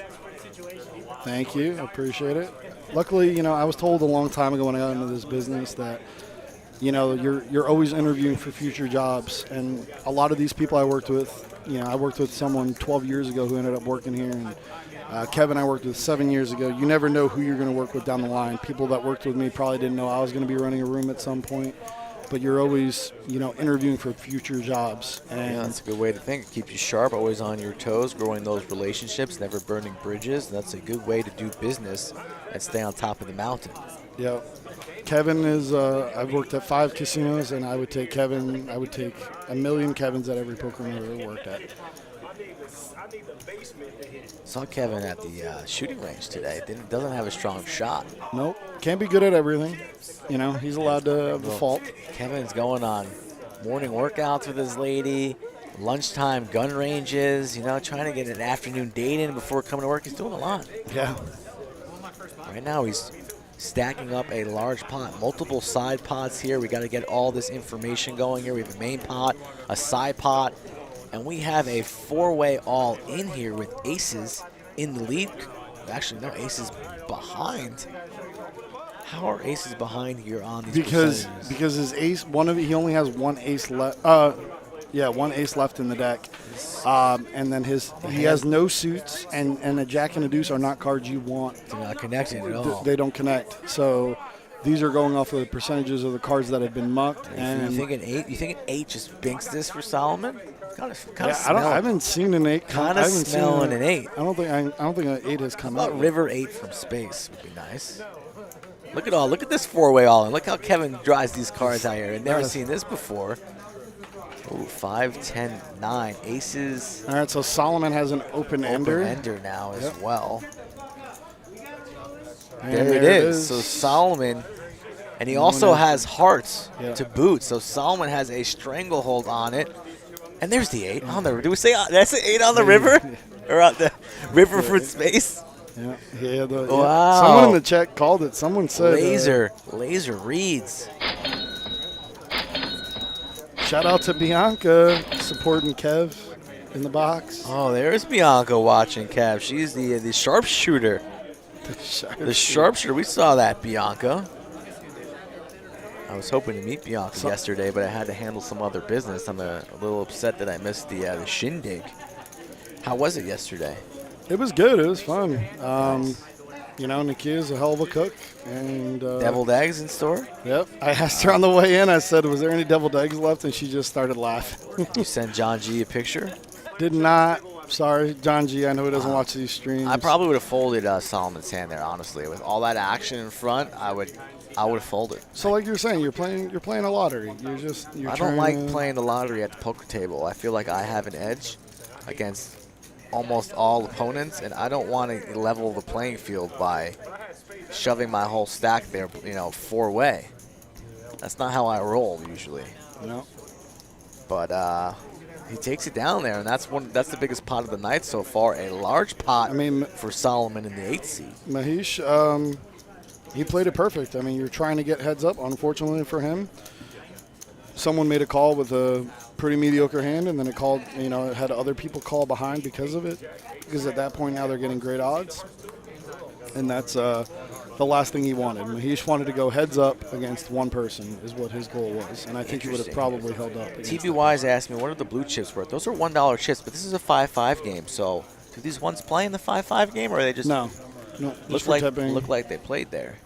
Thank you. I appreciate it. Luckily, I was told a long time ago when I got into this business that, you're always interviewing for future jobs, and a lot of these people I worked with, I worked with someone 12 years ago who ended up working here, and Kevin I worked with 7 years ago. You never know who you're going to work with down the line. People that worked with me probably didn't know I was going to be running a room at some point. But you're always, interviewing for future jobs. And that's a good way to think. It keeps you sharp, always on your toes, growing those relationships, never burning bridges. And that's a good way to do business and stay on top of the mountain. Yeah. Kevin is, I've worked at 5 casinos, and I would take Kevin, I would take a million Kevins at every poker room I've ever worked at. Saw Kevin at the shooting range today. Doesn't have a strong shot. Nope. Can't be good at everything. He's allowed to have a fault. Kevin's going on morning workouts with his lady, lunchtime gun ranges, trying to get an afternoon date in before coming to work. He's doing a lot. Yeah. Right now he's stacking up a large pot, multiple side pots here. We got to get all this information going here. We have a main pot, a side pot, and we have a 4-way all in here with aces in the lead. Actually, no, aces behind. How are aces behind here on these percentages? Because his ace, he only has one ace left. One ace left in the deck, and then he has no suits, and a jack and a deuce are not cards you want. They're not connected at all. They don't connect. So these are going off of the percentages of the cards that have been mucked. And you think an 8 just binks this for Solomon? I haven't seen an 8. Kind of smelling an 8. I don't think an 8 has come out. River 8 from space would be nice. Look at this 4-way all in. Look how Kevin draws these cards out here. I've never seen this before. Ooh, 5, 10, 9. Aces. All right, so Solomon has an open ender. Open ender now as well. And There it is. So Solomon, and he also has hearts to boot. So Solomon has a stranglehold on it. And there's the 8 on the. Do we say that's the 8 on the river, or on the river for space? Yeah. Wow. Someone in the chat called it. Someone said laser reads. Shout out to Bianca supporting Kev in the box. Oh, there's Bianca watching Kev. She's the sharpshooter. The sharpshooter. We saw that, Bianca. I was hoping to meet Bianca yesterday, but I had to handle some other business. I'm a little upset that I missed the shindig. How was it yesterday? It was good. It was fun. You know, Nikia's a hell of a cook. And deviled eggs in store? Yep. I asked her on the way in. I said, was there any deviled eggs left? And she just started laughing. You send John G a picture? Did not. Sorry, John G. I know he doesn't watch these streams. I probably would have folded Solomon's hand there, honestly. With all that action in front, I would have folded. So, like you're saying, you're playing a lottery. I don't like playing the lottery at the poker table. I feel like I have an edge against almost all opponents, and I don't want to level the playing field by shoving my whole stack there, four-way. That's not how I roll usually. No. But he takes it down there, and that's the biggest pot of the night so far. A large pot for Solomon in the 8th seed. Mahesh, he played it perfect. I mean, you're trying to get heads up. Unfortunately for him, someone made a call with a pretty mediocre hand, and then it called, it had other people call behind because of it. Because at that point now they're getting great odds. And that's the last thing he wanted. Mahesh wanted to go heads up against one person is what his goal was. And I think he would have probably held up. TV Wise asked me, what are the blue chips worth? Those are $1 chips, but this is a 5-5 game. So do these ones play in the 5-5 game, or are they just look like they played there?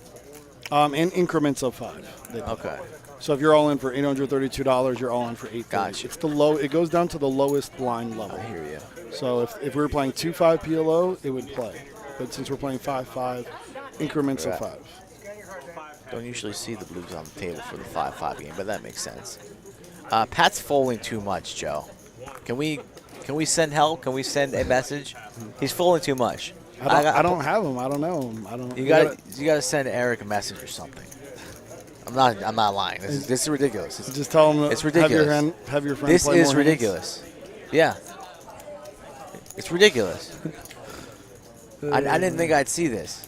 In increments of 5. Okay. So if you're all in for $832, you're all in for $830. Gotcha. It's it goes down to the lowest line level. I hear you. So if we were playing 2-5 PLO, it would play. But since we're playing 5-5, increments of 5. Don't usually see the blues on the table for the 5-5 game, but that makes sense. Pat's folding too much, Joe. Can we send help? Can we send a message? He's folding too much. I don't have him. I don't know him. You got to send Eric a message or something. I'm not lying. This is ridiculous. Just tell him. It's ridiculous. Have your friend. This play is more ridiculous. hands. Yeah. It's ridiculous. I didn't think I'd see this.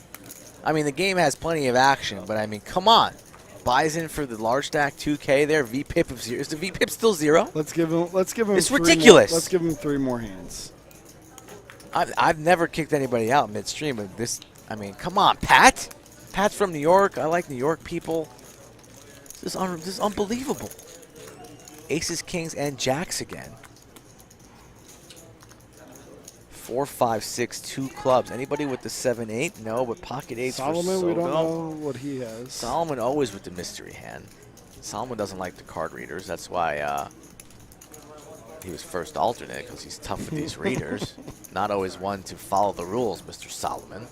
I mean, the game has plenty of action, but I mean, come on. Buys in for the large stack 2K there. VPIP of 0. Is the VPIP still 0? Let's give him. It's ridiculous. Let's give him 3 more hands. I've never kicked anybody out midstream, but this. I mean, come on, Pat. Pat's from New York. I like New York people. This is unbelievable. Aces, kings, and jacks again. 4, 5, 6, 2 clubs. Anybody with the 7, 8? No, but pocket 8s Solomon, for Soto. we don't know what he has. Solomon always with the mystery hand. Solomon doesn't like the card readers. That's why he was first alternate, because he's tough with these readers. Not always one to follow the rules, Mr. Solomon.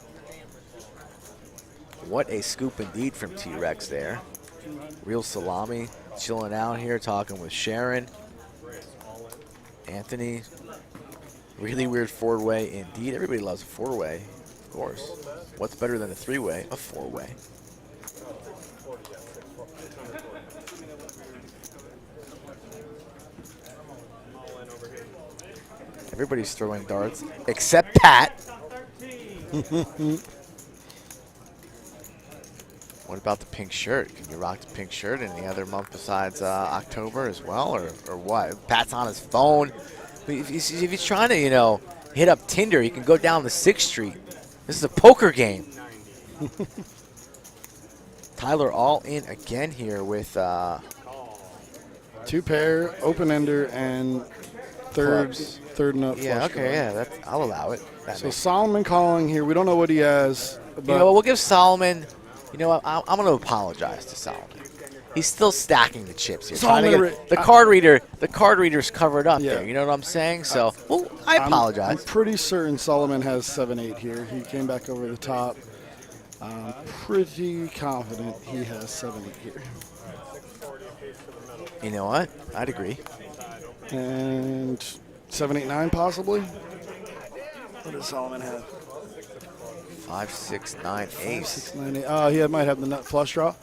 What a scoop indeed from T-Rex there. Real salami, chilling out here, talking with Sharon. Anthony. Really weird 4-way indeed. Everybody loves a 4-way, of course. What's better than a 3-way? A 4-way. Everybody's throwing darts except Pat. What about the pink shirt? Can you rock the pink shirt any other month besides October as well, or what? Pat's on his phone. If he's trying to, hit up Tinder, he can go down the 6th Street. This is a poker game. Tyler all in again here with 2 pair, open ender, and third nut flush. Yeah, okay, yeah, I'll allow it. So Solomon calling here. We don't know what he has. But we'll give Solomon. You know what? I'm going to apologize to Solomon. He's still stacking the chips here. The card reader's covered up there. You know what I'm saying? So, I apologize. I'm pretty certain Solomon has 7-8 here. He came back over the top. I'm pretty confident he has 7-8 here. You know what? I'd agree. And 7, 8, 9 possibly. What does Solomon have? 5, 6, 9, 5, ace. 6, 9, 8. Oh, he might have the nut flush draw.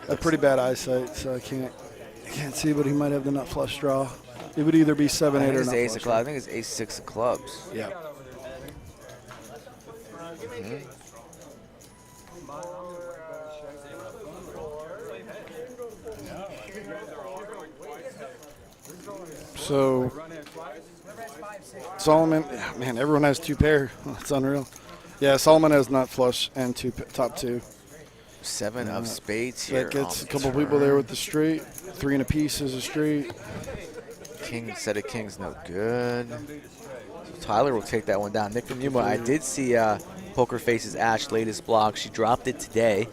A pretty bad eyesight, so I can't see, but he might have the nut flush draw. It would either be 7, 8 or nut ace flush of clubs. I think it's ace 6 of clubs. Yeah. So Solomon, man, everyone has 2 pair. That's unreal. Yeah, Solomon has nut flush and top 2. 7 of spades here. That gets a couple people there with the straight. 3 and a piece is a straight. King, set of kings, no good. So Tyler will take that one down. Nick from Yuma, I did see Pokerface's Ash latest vlog. She dropped it today.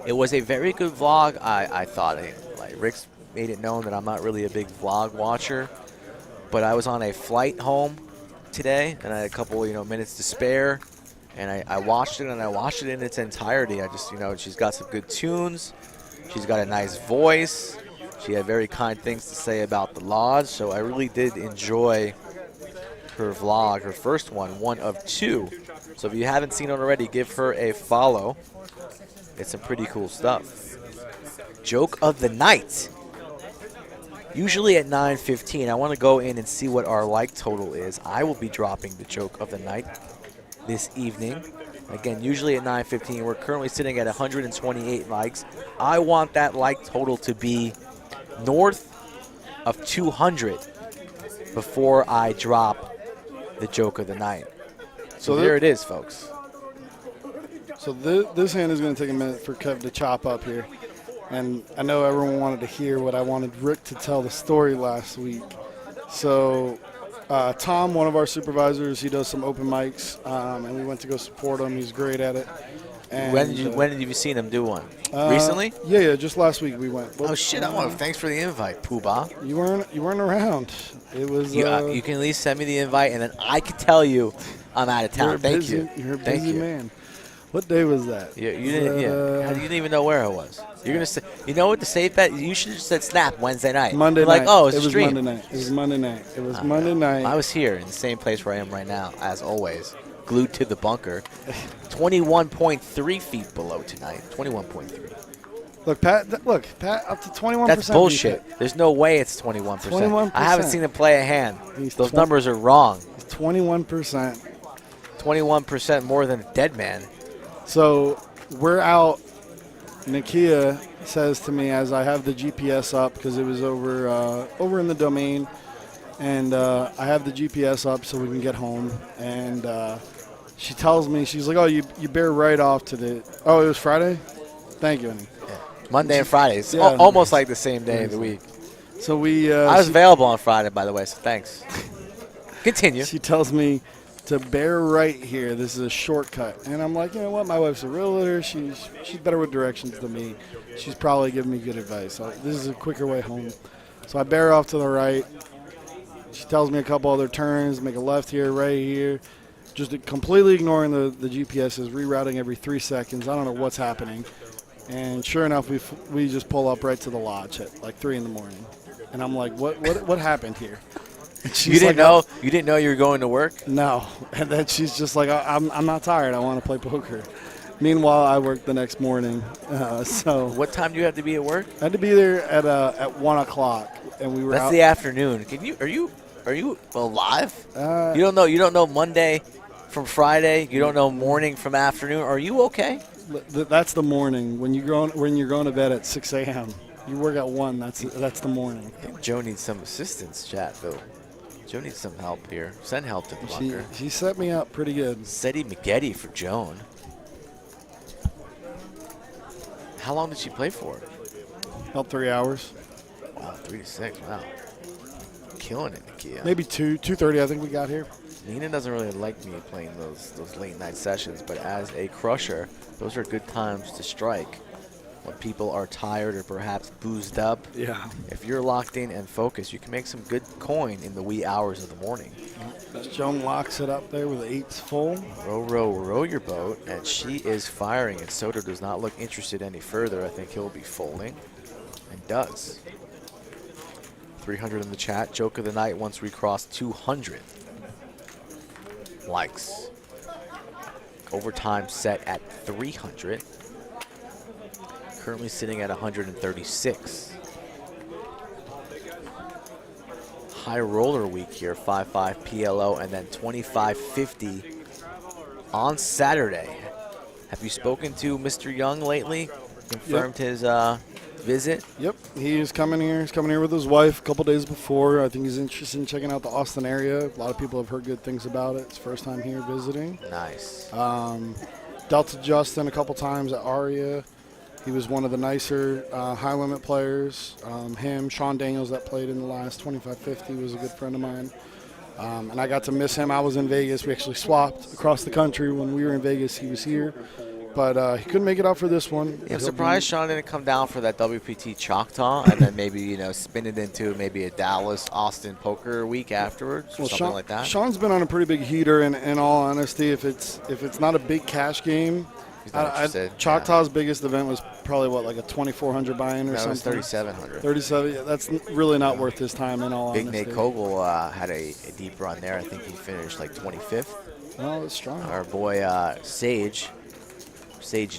It was a very good vlog. I thought, like Rick's made it known that I'm not really a big vlog watcher, but I was on a flight home today, and I had a couple, minutes to spare, and I watched it, and I watched it in its entirety. I just, she's got some good tunes. She's got a nice voice. She had very kind things to say about the lodge, so I really did enjoy her vlog, her first one of 2. So if you haven't seen it already, give her a follow. It's some pretty cool stuff. Joke of the night. Usually at 9:15, I want to go in and see what our like total is. I will be dropping the joke of the night this evening. Again, usually at 9:15, we're currently sitting at 128 likes. I want that like total to be north of 200 before I drop the joke of the night. So there it is, folks. So this hand is going to take a minute for Kev to chop up here. And I know everyone wanted to hear what I wanted Rick to tell the story last week. So Tom, one of our supervisors, he does some open mics, and we went to go support him. He's great at it. And when have you seen him do one? Recently? Yeah, just last week we went. Oh shit! Thanks for the invite, Poobah. You weren't around. It was. You can at least send me the invite, and then I can tell you I'm out of town. Thank you. You're a busy man. What day was that? You didn't even know where I was. You're gonna say, you know what, the safe bet? You should have said Snap Wednesday night. Monday night. Like, oh, it was stream. Monday night. It was Monday night. It was Monday night. I was here in the same place where I am right now, as always, glued to the bunker. 21.3 feet below tonight. 21.3. Look, Pat, up to 21%. That's bullshit. There's no way it's 21%. 21%. I haven't seen him play a hand. Those numbers are wrong. 21%. 21% more than a dead man. So we're out. Nakia says to me as I have the GPS up because it was over in the domain, and I have the GPS up so we can get home. And she tells me, she's like, "Oh, you bear right off to the." Oh, it was Friday. Thank you, honey. Yeah. Monday and Fridays, yeah, almost like the same day of the week. So we. I was available on Friday, by the way. So thanks. Continue. She tells me to bear right here. This is a shortcut. And I'm like, you know what? My wife's a realtor. She's better with directions than me. She's probably giving me good advice. So this is a quicker way home. So I bear off to the right. She tells me a couple other turns, make a left here, right here. Just completely ignoring the GPS is rerouting every 3 seconds. I don't know what's happening. And sure enough, we just pull up right to the lodge at like 3 in the morning. And I'm like, what happened here? You didn't know? You didn't know you were going to work? No. And then she's just like, I'm not tired. I want to play poker. Meanwhile, I work the next morning. So what time do you have to be at work? I had to be there at 1 o'clock, and we were. That's out. the afternoon. Are you alive? You don't know Monday from Friday. You don't know morning from afternoon. Are you okay? That's the morning when you're going to bed at 6 a.m. You work at 1. That's the morning. I think Joe needs some assistance, chat, though. Joe needs some help here. Send help to the bunker. She set me up pretty good. Seti McGetty for Joan. How long did she play for? About 3 hours. Wow, 3 to 6. Wow. Killing it, Nakia. Maybe 2:30. I think we got here. Nina doesn't really like me playing those late night sessions, but as a crusher, those are good times to strike when people are tired or perhaps boozed up. Yeah. If you're locked in and focused, you can make some good coin in the wee hours of the morning. Joan locks it up there with 8s full. Row your boat, and she is firing, and Soto does not look interested any further. I think he'll be folding, and does. 300 in the chat. Joke of the night once we cross 200 likes. Overtime set at 300. Currently sitting at 136. High roller week here, 5-5 PLO, and then 25.50 on Saturday. Have you spoken to Mr. Young lately? Confirmed his visit? Yep, he's coming here. He's coming here with his wife a couple days before. I think he's interested in checking out the Austin area. A lot of people have heard good things about it. It's first time here visiting. Nice. Dealt to Justin a couple times at Aria. He was one of the nicer high limit players. Him, Sean Daniels, that played in the last 25-50, was a good friend of mine. And I got to miss him. I was in Vegas. We actually swapped across the country. When we were in Vegas, he was here. But he couldn't make it out for this one. Yeah, I'm surprised Sean didn't come down for that WPT Choctaw and then maybe, you know, spin it into maybe a Dallas-Austin poker week afterwards or something like that. Sean's been on a pretty big heater, and in all honesty, if it's not a big cash game, Choctaw's biggest event was probably, what, like a 2,400 buy-in or something? That was 3,700. 37, yeah, that's really not worth his time in all honesty. Big Nate Kogel had a deep run there. I think he finished like 25th. Oh, that's strong. Our boy Sage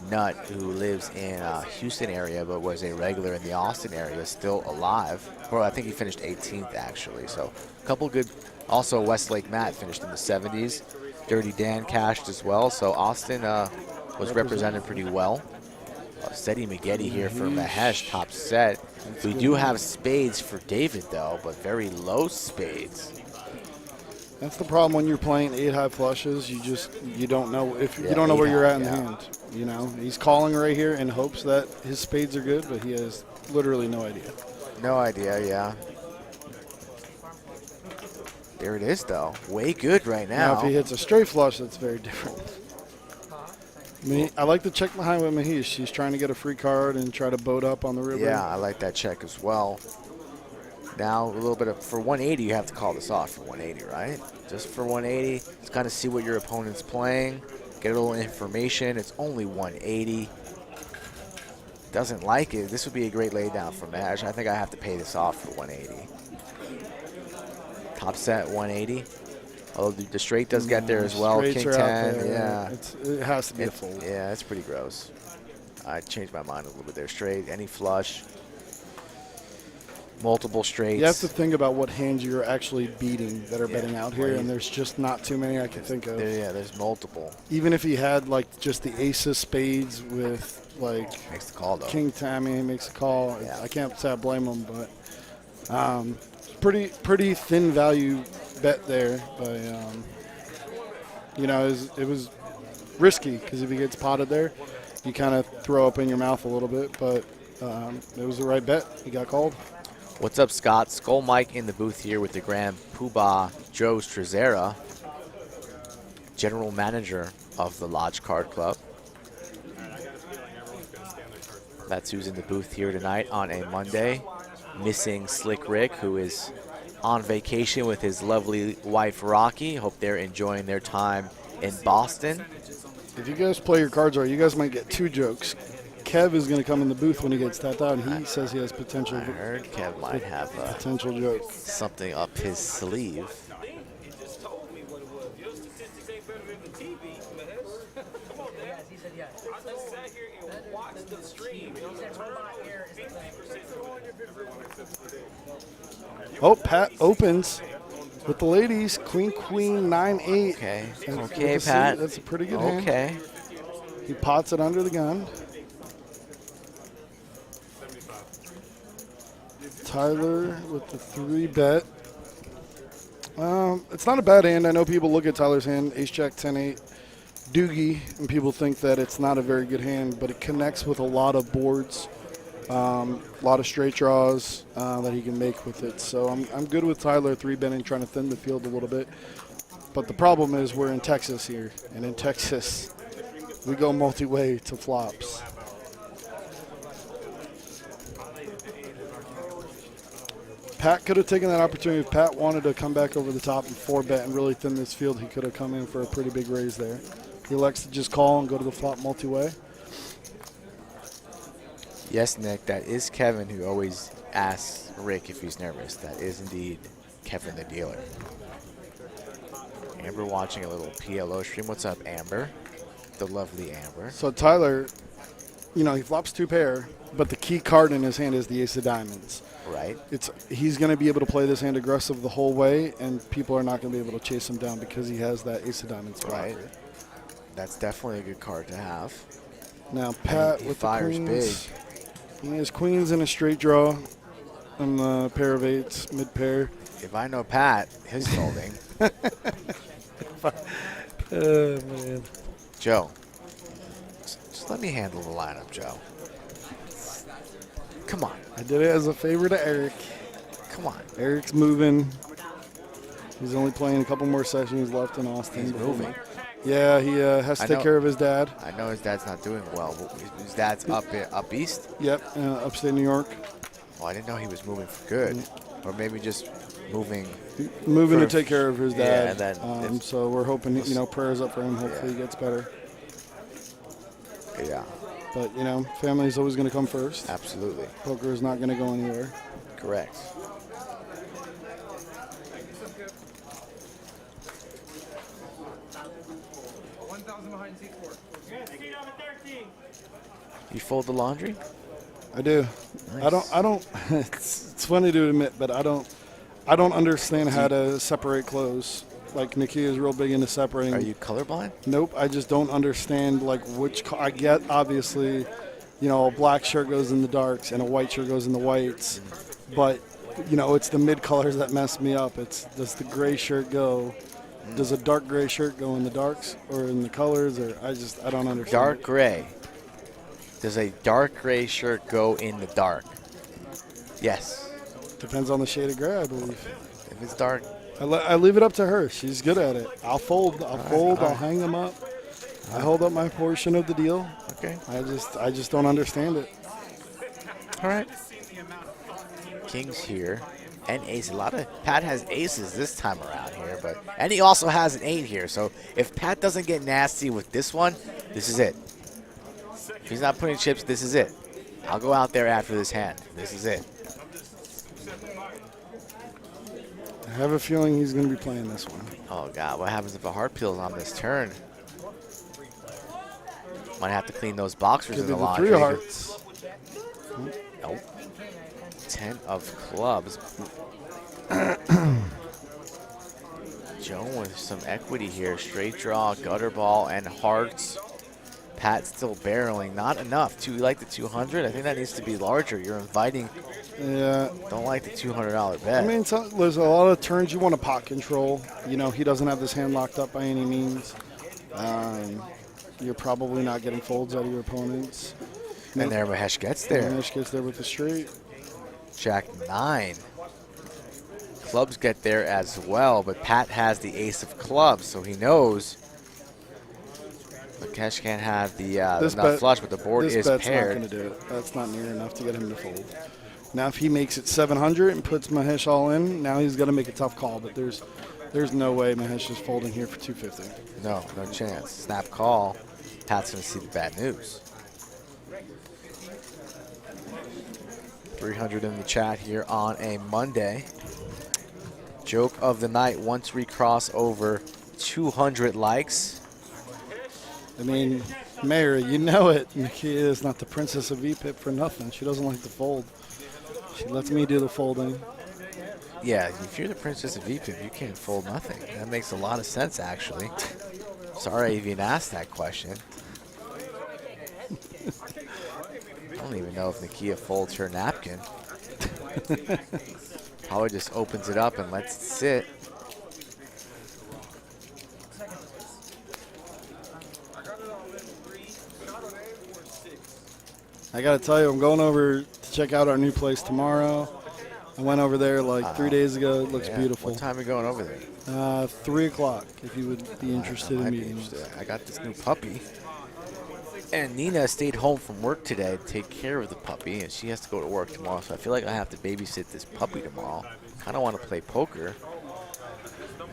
Nutt, who lives in Houston area but was a regular in the Austin area, still alive. Well, I think he finished 18th actually. So a couple good. Also, Westlake Matt finished in the 70s. Dirty Dan cashed as well. So Austin was represented pretty well. Seti Maggette here for Mahesh, top set. We do have spades for David though, but very low spades. That's the problem when you're playing 8 high flushes. You don't know you don't know where you're at in the hand. You know, he's calling right here in hopes that his spades are good, but he has literally no idea. No idea, yeah. There it is though, way good right now. Now if he hits a straight flush, that's very different. I like to check behind with Mahesh. She's trying to get a free card and try to boat up on the river. Yeah, I like that check as well. Now a little bit of, for 180, you have to call this off for 180, right? Just for 180, just kind of see what your opponent's playing, get a little information. It's only 180. Doesn't like it. This would be a great laydown for Mash. I think I have to pay this off for 180. Top set 180. Although the straight does get there as well. King 10, yeah. It has to be a fold. Yeah, it's pretty gross. I changed my mind a little bit there. Straight, any flush, multiple straights. You have to think about what hands you're actually beating that are betting out here, and there's just not too many I can think of. There's multiple. Even if he had like just the ace of spades with like makes the call though. King 10, he makes a call. Yeah. I can't say I blame him, but pretty thin value bet there, but you know, it was risky because if he gets potted there, you kind of throw up in your mouth a little bit, but it was the right bet. He got called. What's up, Scott? Skull Mike in the booth here with the Grand Poobah Joe Strazera, general manager of the Lodge Card Club. That's who's in the booth here tonight on a Monday. Missing Slick Rick, who is on vacation with his lovely wife Rocky. Hope they're enjoying their time in Boston. If you guys play your cards right, you guys might get 2 jokes. Kev is going to come in the booth when he gets tapped out, and he says he has potential. I heard Kev might have potential joke. Something up his sleeve. Oh, Pat opens with the ladies. Queen, 9-8. Okay, And okay, Pat. That's a pretty good hand. Okay. He pots it under the gun. Tyler with the 3-bet. It's not a bad hand. I know people look at Tyler's hand, ace-jack, 10-8, doogie, and people think that it's not a very good hand, but it connects with a lot of boards, a lot of straight draws that he can make with it. So I'm good with Tyler 3-betting, trying to thin the field a little bit. But the problem is we're in Texas here, and in Texas, we go multi-way to flops. Pat could have taken that opportunity. If Pat wanted to come back over the top and 4-bet and really thin this field, he could have come in for a pretty big raise there. He elects to just call and go to the flop multi-way. Yes, Nick, that is Kevin who always asks Rick if he's nervous. That is indeed Kevin the dealer. Amber watching a little PLO stream. What's up, Amber? The lovely Amber. So Tyler, you know, he flops 2 pair, but the key card in his hand is the ace of diamonds. Right. He's going to be able to play this hand aggressive the whole way, and people are not going to be able to chase him down because he has that ace of diamonds blocker. Right. That's definitely a good card to have. Now Pat He with fires the queens. big. He has queens in a straight draw and the pair of 8s, mid pair. If I know Pat, he's folding. Oh, man. Joe, just let me handle the lineup, Joe. Come on. I did it as a favor to Eric. Come on. Eric's moving. He's only playing a couple more sessions left in Austin. He's moving. Yeah, he has to take care of his dad. I know his dad's not doing well. His dad's up east? Yep, upstate New York. Oh, I didn't know he was moving for good. Or maybe just moving. Moving to take care of his dad. Yeah, and then so we're hoping, you know, prayers up for him. Hopefully he gets better. Yeah. But, you know, family's always going to come first. Absolutely. Poker is not going to go anywhere. Correct. You fold the laundry? I do. Nice. I don't. It's funny to admit, but I don't understand how to separate clothes. Like Nikki is real big into separating. Are you colorblind? Nope. I just don't understand like which. I get obviously, you know, a black shirt goes in the darks and a white shirt goes in the whites, but you know it's the mid colors that mess me up. Does the gray shirt go? Does a dark gray shirt go in the darks or in the colors? Or I don't understand. Dark gray. Does a dark gray shirt go in the dark? Yes. Depends on the shade of gray, I believe. If it's dark. I leave it up to her. She's good at it. I'll fold. I'll hang them up. I hold up my portion of the deal. Okay. I just don't understand it. All right. Kings here and ace. Pat has aces this time around here, and he also has an 8 here. So if Pat doesn't get nasty with this one, this is it. If he's not putting chips, this is it. I'll go out there after this hand. This is it. I have a feeling he's going to be playing this one. Oh, God. What happens if a heart peels on this turn? Might have to clean those boxers Could in be the the laundry. 3 of hearts. Nope. 10 of clubs. Joan with some equity here. Straight draw, gutter ball, and hearts. Pat still barreling. Not enough. You like the 200? I think that needs to be larger. You're inviting. Yeah. Don't like the $200 bet. I mean, there's a lot of turns you want to pot control. You know, he doesn't have this hand locked up by any means. You're probably not getting folds out of your opponents. And there Mahesh gets there. Mahesh gets there with the straight. Jack 9. Clubs get there as well, but Pat has the ace of clubs, so he knows Mahesh can't have the nut flush, but the board is bet's paired. Not going to do it. That's not near enough to get him to fold. Now, if he makes it 700 and puts Mahesh all in, now he's got to make a tough call. But there's no way Mahesh is folding here for 250. No chance. Snap call. Pat's going to see the bad news. 300 in the chat here on a Monday. Joke of the night once we cross over 200 likes. I mean, Mayor, you know it. Nakia is not the princess of VPIP for nothing. She doesn't like to fold. She lets me do the folding. Yeah, if you're the princess of VPIP, you can't fold nothing. That makes a lot of sense, actually. Sorry I even asked that question. I don't even know if Nakia folds her napkin. Probably just opens it up and lets it sit. I got to tell you, I'm going over to check out our new place tomorrow. I went over there like 3 days ago. It looks beautiful. What time are you going over there? 3 o'clock, if you would be interested in meeting. I got this new puppy. And Nina stayed home from work today to take care of the puppy, and she has to go to work tomorrow, so I feel like I have to babysit this puppy tomorrow. Kind of want to play poker.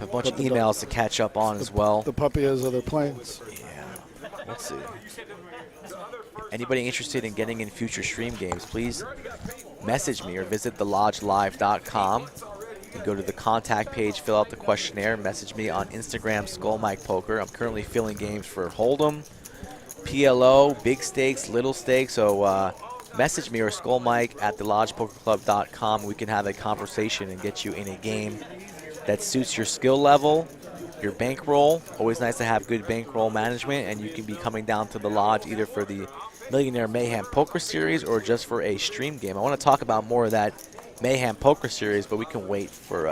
A bunch of emails to catch up on as well. The puppy has other plans. Yeah, let's see. Anybody interested in getting in future stream games, please message me or visit thelodgelive.com. You can go to the contact page, fill out the questionnaire, message me on Instagram, Skull Mike Poker. I'm currently filling games for Hold'em, PLO, big stakes, little stakes. So message me or Skull Mike at thelodgepokerclub.com. We can have a conversation and get you in a game that suits your skill level, your bankroll. Always nice to have good bankroll management, and you can be coming down to the lodge either for the Millionaire Mayhem Poker Series or just for a stream game. I want to talk about more of that Mayhem Poker Series, but we can wait for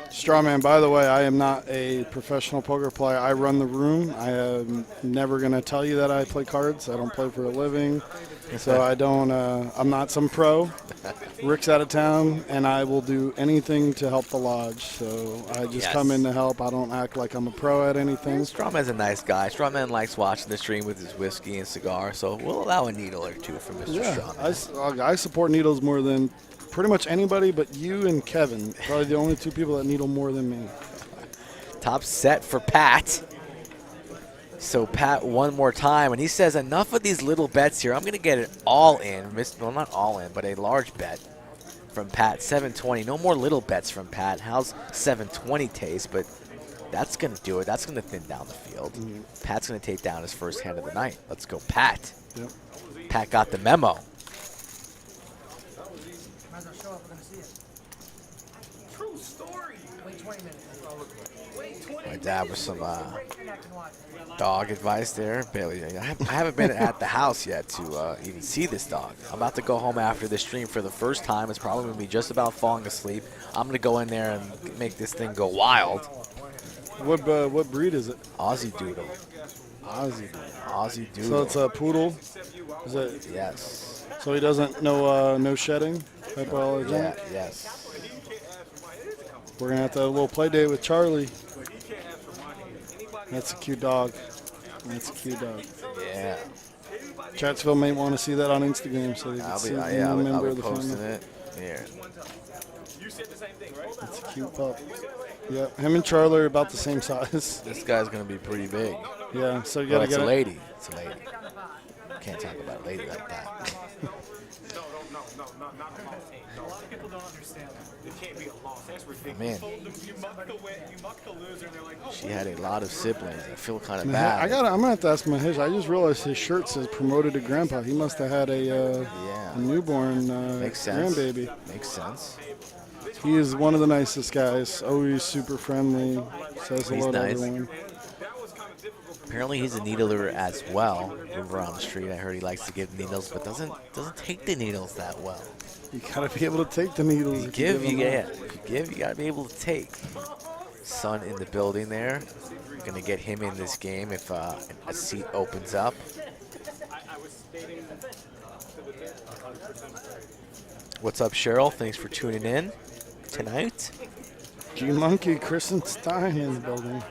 Strawman, by the way, I am not a professional poker player. I run the room. I am never going to tell you that I play cards. I don't play for a living. So I don't, I'm not some pro. Rick's out of town, and I will do anything to help the lodge. So I just come in to help. I don't act like I'm a pro at anything. Strawman's a nice guy. Strawman likes watching the stream with his whiskey and cigar, so we'll allow a needle or two from Mr. Strawman. I support needles more than pretty much anybody but you and Kevin. Probably the only two people that needle more than me. Top set for Pat. So Pat one more time, and he says, enough of these little bets here. I'm going to get it all in. Well, not all in, but a large bet from Pat. 720. No more little bets from Pat. How's 720 taste? But that's going to do it. That's going to thin down the field. Pat's going to take down his first hand of the night. Let's go, Pat. Yep. Pat got the memo. My dad was some dog advice there. Bailey, I haven't been at the house yet to even see this dog. I'm about to go home after this stream for the first time. It's probably going to be just about falling asleep. I'm going to go in there and make this thing go wild. What breed is it? Aussie Doodle. Aussie Doodle. So it's a poodle? Is it? Yes. So he doesn't no shedding? Yeah, yes. We're going to have to have a little play date with Charlie. That's a cute dog. Yeah. Chatsville may want to see that on Instagram so they can see a member of the posting family. it. Here. That's a cute pup. Yeah, him and Charlie are about the same size. This guy's going to be pretty big. Yeah, so you got to get it. Lady. It's a lady. Can't talk about a lady like that. Man, she had a lot of siblings. I feel kind of bad. I'm gonna have to ask Mahesh. I just realized his shirt says "promoted to grandpa." He must have had a newborn grandbaby. Makes sense. He is one of the nicest guys. Always super friendly. Says hello to everyone. Apparently he's a needler as well. Over on the street, I heard he likes to give needles, but doesn't take the needles that well. You gotta be able to take the needles. If you give, you gotta be able to take. Son in the building there. Gonna get him in this game if a seat opens up. What's up, Cheryl? Thanks for tuning in tonight. G-Monkey, Kristen Stein in the building.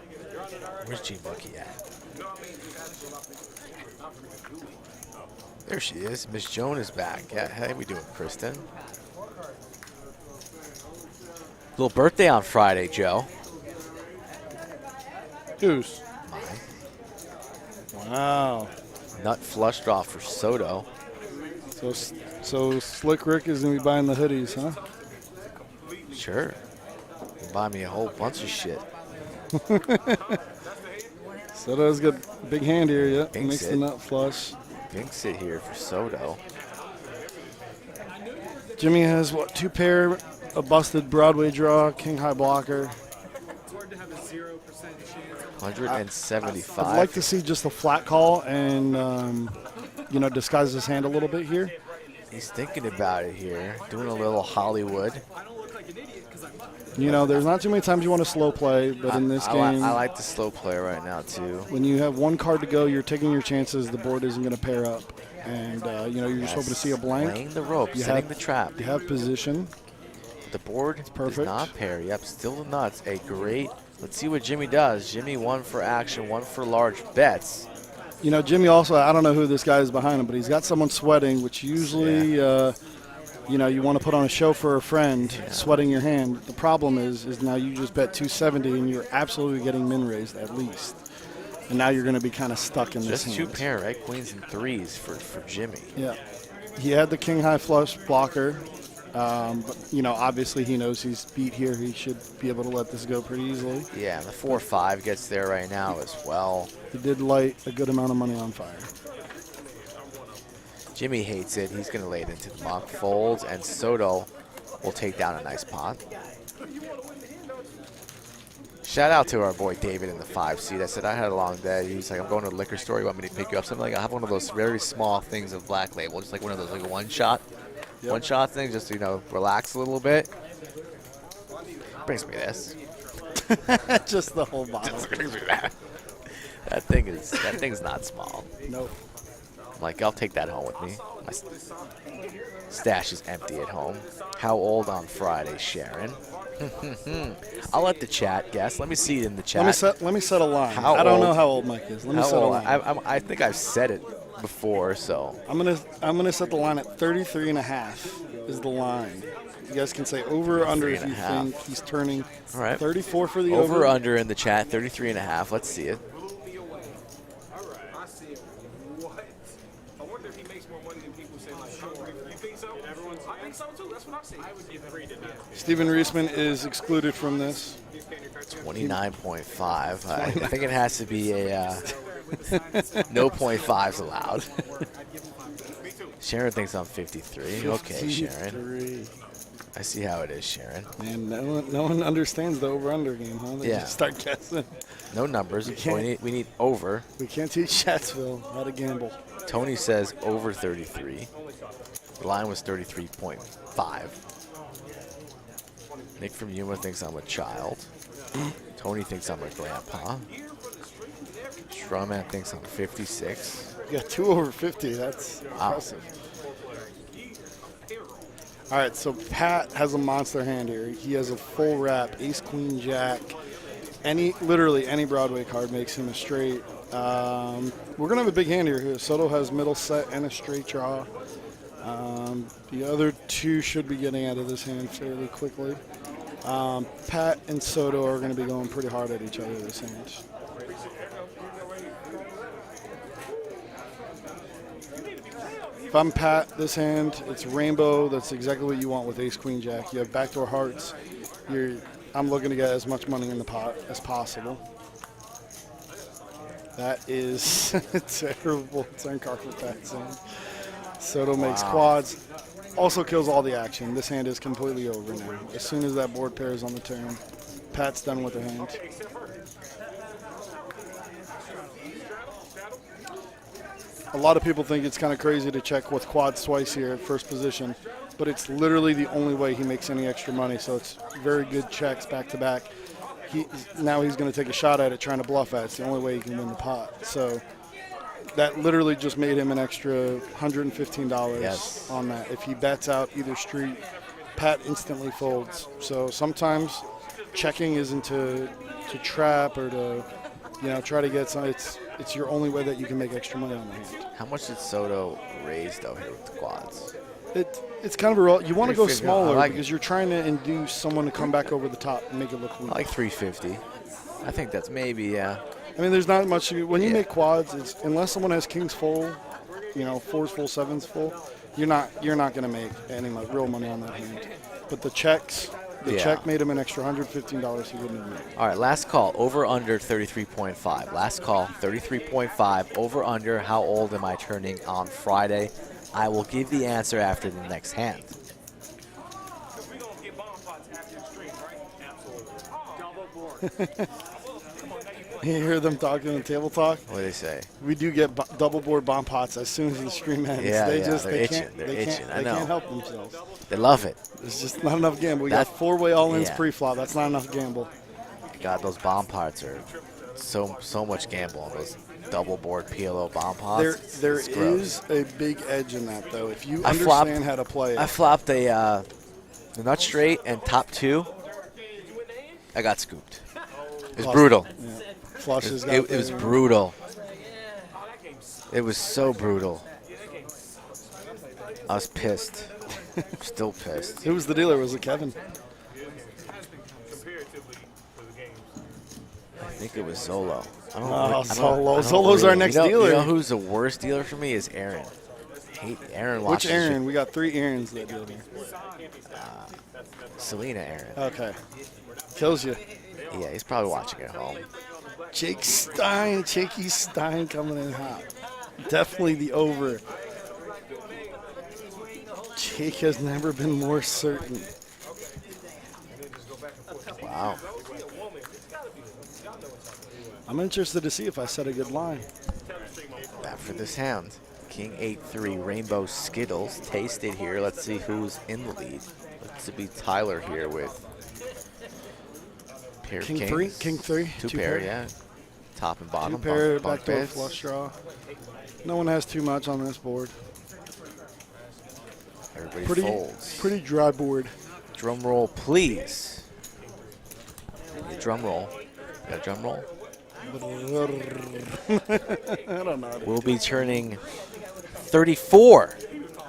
Where's G-Monkey at? There she is. Miss Joan is back. Yeah, how we doing, Kristen? Little birthday on Friday, Joe. Whose? Mine. Wow. Nut flush draw for Soto. So Slick Rick is going to be buying the hoodies, huh? Sure. You buy me a whole bunch of shit. Soto's got a big hand here, yeah. Binks Makes it. the nut flush. Binks it here for Soto. Jimmy has, what, 2 pair, a busted Broadway draw, king high blocker. 175. I'd like to see just a flat call and, disguise his hand a little bit here. He's thinking about it here, doing a little Hollywood. There's not too many times you want to slow play, but in this game, I like the slow play right now too. When you have 1 card to go, you're taking your chances. The board isn't going to pair up, and you're just hoping to see a blank. Laying the rope, setting the trap. You have position. The board perfect. Does not pair. Yep, still the nuts. A great. Let's see what Jimmy does. Jimmy 1 for action, 1 for large bets. Jimmy also, I don't know who this guy is behind him, but he's got someone sweating, which usually, you want to put on a show for a friend, sweating your hand. The problem is now you just bet 270 and you're absolutely getting min raised at least. And now you're going to be kind of stuck in this Just two hand. pair, right? Queens and threes for Jimmy. Yeah. He had the king high flush blocker. But, you know, obviously he knows he's beat here. He should be able to let this go pretty easily. Yeah, and the 4-5 gets there right now as well. He did light a good amount of money on fire. Jimmy hates it. He's going to lay it into the muck. Folds, and Soto will take down a nice pot. Shout out to our boy David in the 5 seat. I said I had a long day. He's like, I'm going to the liquor store. You want me to pick you up something? Like, I have one of those very small things of Black Label, just like one of those like a one-shot thing, just to, you know, relax a little bit. Brings me this. Just the whole bottle. Just brings me that. That thing's not small. Nope. I'm like, I'll take that home with me. My stash is empty at home. How old on Friday, Sharon? I'll let the chat guess. Let me see it in the chat. Let me set a line. How I don't know old? how old Mike is. Let me set a line. I think I've said it before, so. I'm gonna set the line at 33.5 is the line. You guys can say over or under if you think he's turning. All right. 34 for the Over over. under in the chat, 33.5. Let's see it. Steven Reisman is excluded from this. 29.5. I think it has to be a no .5s allowed. Sharon thinks I'm 53. Okay, Sharon. I see how it is, Sharon. Man, no one understands the over-under game, huh? They just start guessing. No numbers. We need over. We can't teach Chatsville how to gamble. Tony says over 33. The line was 33.5. Nick from Yuma thinks I'm a child. Tony thinks I'm a grandpa. Strawman thinks I'm 56. You got 2 over 50. That's impressive. All right, so Pat has a monster hand here. He has a full wrap, ace, queen, jack. Literally any Broadway card makes him a straight. We're gonna have a big hand here. Soto has middle set and a straight draw. The other 2 should be getting out of this hand fairly quickly. Pat and Soto are going to be going pretty hard at each other this hand. If I'm Pat, this hand, it's rainbow. That's exactly what you want with ace, queen, jack. You have backdoor hearts. I'm looking to get as much money in the pot as possible. That is a terrible turn card for Pat's hand. Soto makes quads. Also kills all the action. This hand is completely over now. As soon as that board pair is on the turn, Pat's done with the hand. A lot of people think it's kind of crazy to check with quads twice here at first position, but it's literally the only way he makes any extra money, so it's very good checks back to back. Now he's going to take a shot at it, trying to bluff at it. It's the only way he can win the pot. So that literally just made him an extra $115 on that. If he bets out either street, Pat instantly folds. So sometimes checking isn't to trap or to try to get some. It's your only way that you can make extra money on the hand. How much did Soto raise though here with the quads? It's kind of you want to go smaller because it. you're trying to induce someone to come back over the top and make it look weak. I like 350. I think that's maybe I mean, there's not much when you make quads. It's unless someone has kings full, 4s full, 7s full, you're not going to make any real money on that hand. But the checks. The check made him an extra $115 he wouldn't have made. All right, last call, over under 33.5. Last call, 33.5, over under. How old am I turning on Friday? I will give the answer after the next hand. You hear them talking in table talk? What do they say? We do get double board bomb pots as soon as the stream ends. Yeah, they're itching. They're itching. I know. They can't help themselves. They love it. It's just not enough gamble. We got 4-way all-ins pre-flop. That's not enough gamble. God, those bomb pots are so much gamble on those double board PLO bomb pots. There is a big edge in that, though. If you understand how to play it. I flopped the nut straight and top 2. I got scooped. It was brutal. Yeah. Flushes it was brutal. It was so brutal. I was pissed. Still pissed. Who was the dealer? Was it Kevin? I think it was Zolo. Solo's our next dealer. You know who's the worst dealer for me is Aaron. Aaron Which Aaron? We got 3 Aarons that deal here. Selena Aaron. Okay. Kills you. Yeah, he's probably watching at home. Jakey Stein coming in hot. Definitely the over. Jake has never been more certain. Wow. I'm interested to see if I set a good line. After this hand, King 8-3, Rainbow Skittles. Taste it here. Let's see who's in the lead. Looks to be Tyler here with pair of kings. King 3. Two pair, yeah. Top and bottom. 2 pair, bunk back to a beds. flush draw. No one has too much on this board. Everybody folds. Pretty dry board. Drum roll, please. Drum roll. Got a drum roll? I don't know. We'll be turning 34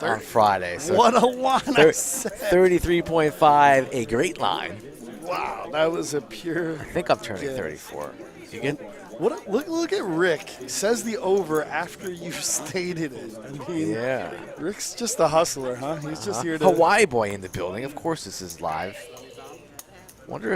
on Friday. So What a line! 33.5, a great line. Wow, that was a pure. I think I'm turning 34. You get? Look at Rick. He says the over after you stated it. I mean, Yeah. Rick's just a hustler, huh? He's just here to. Hawaii boy in the building. Of course, this is live. Wonder if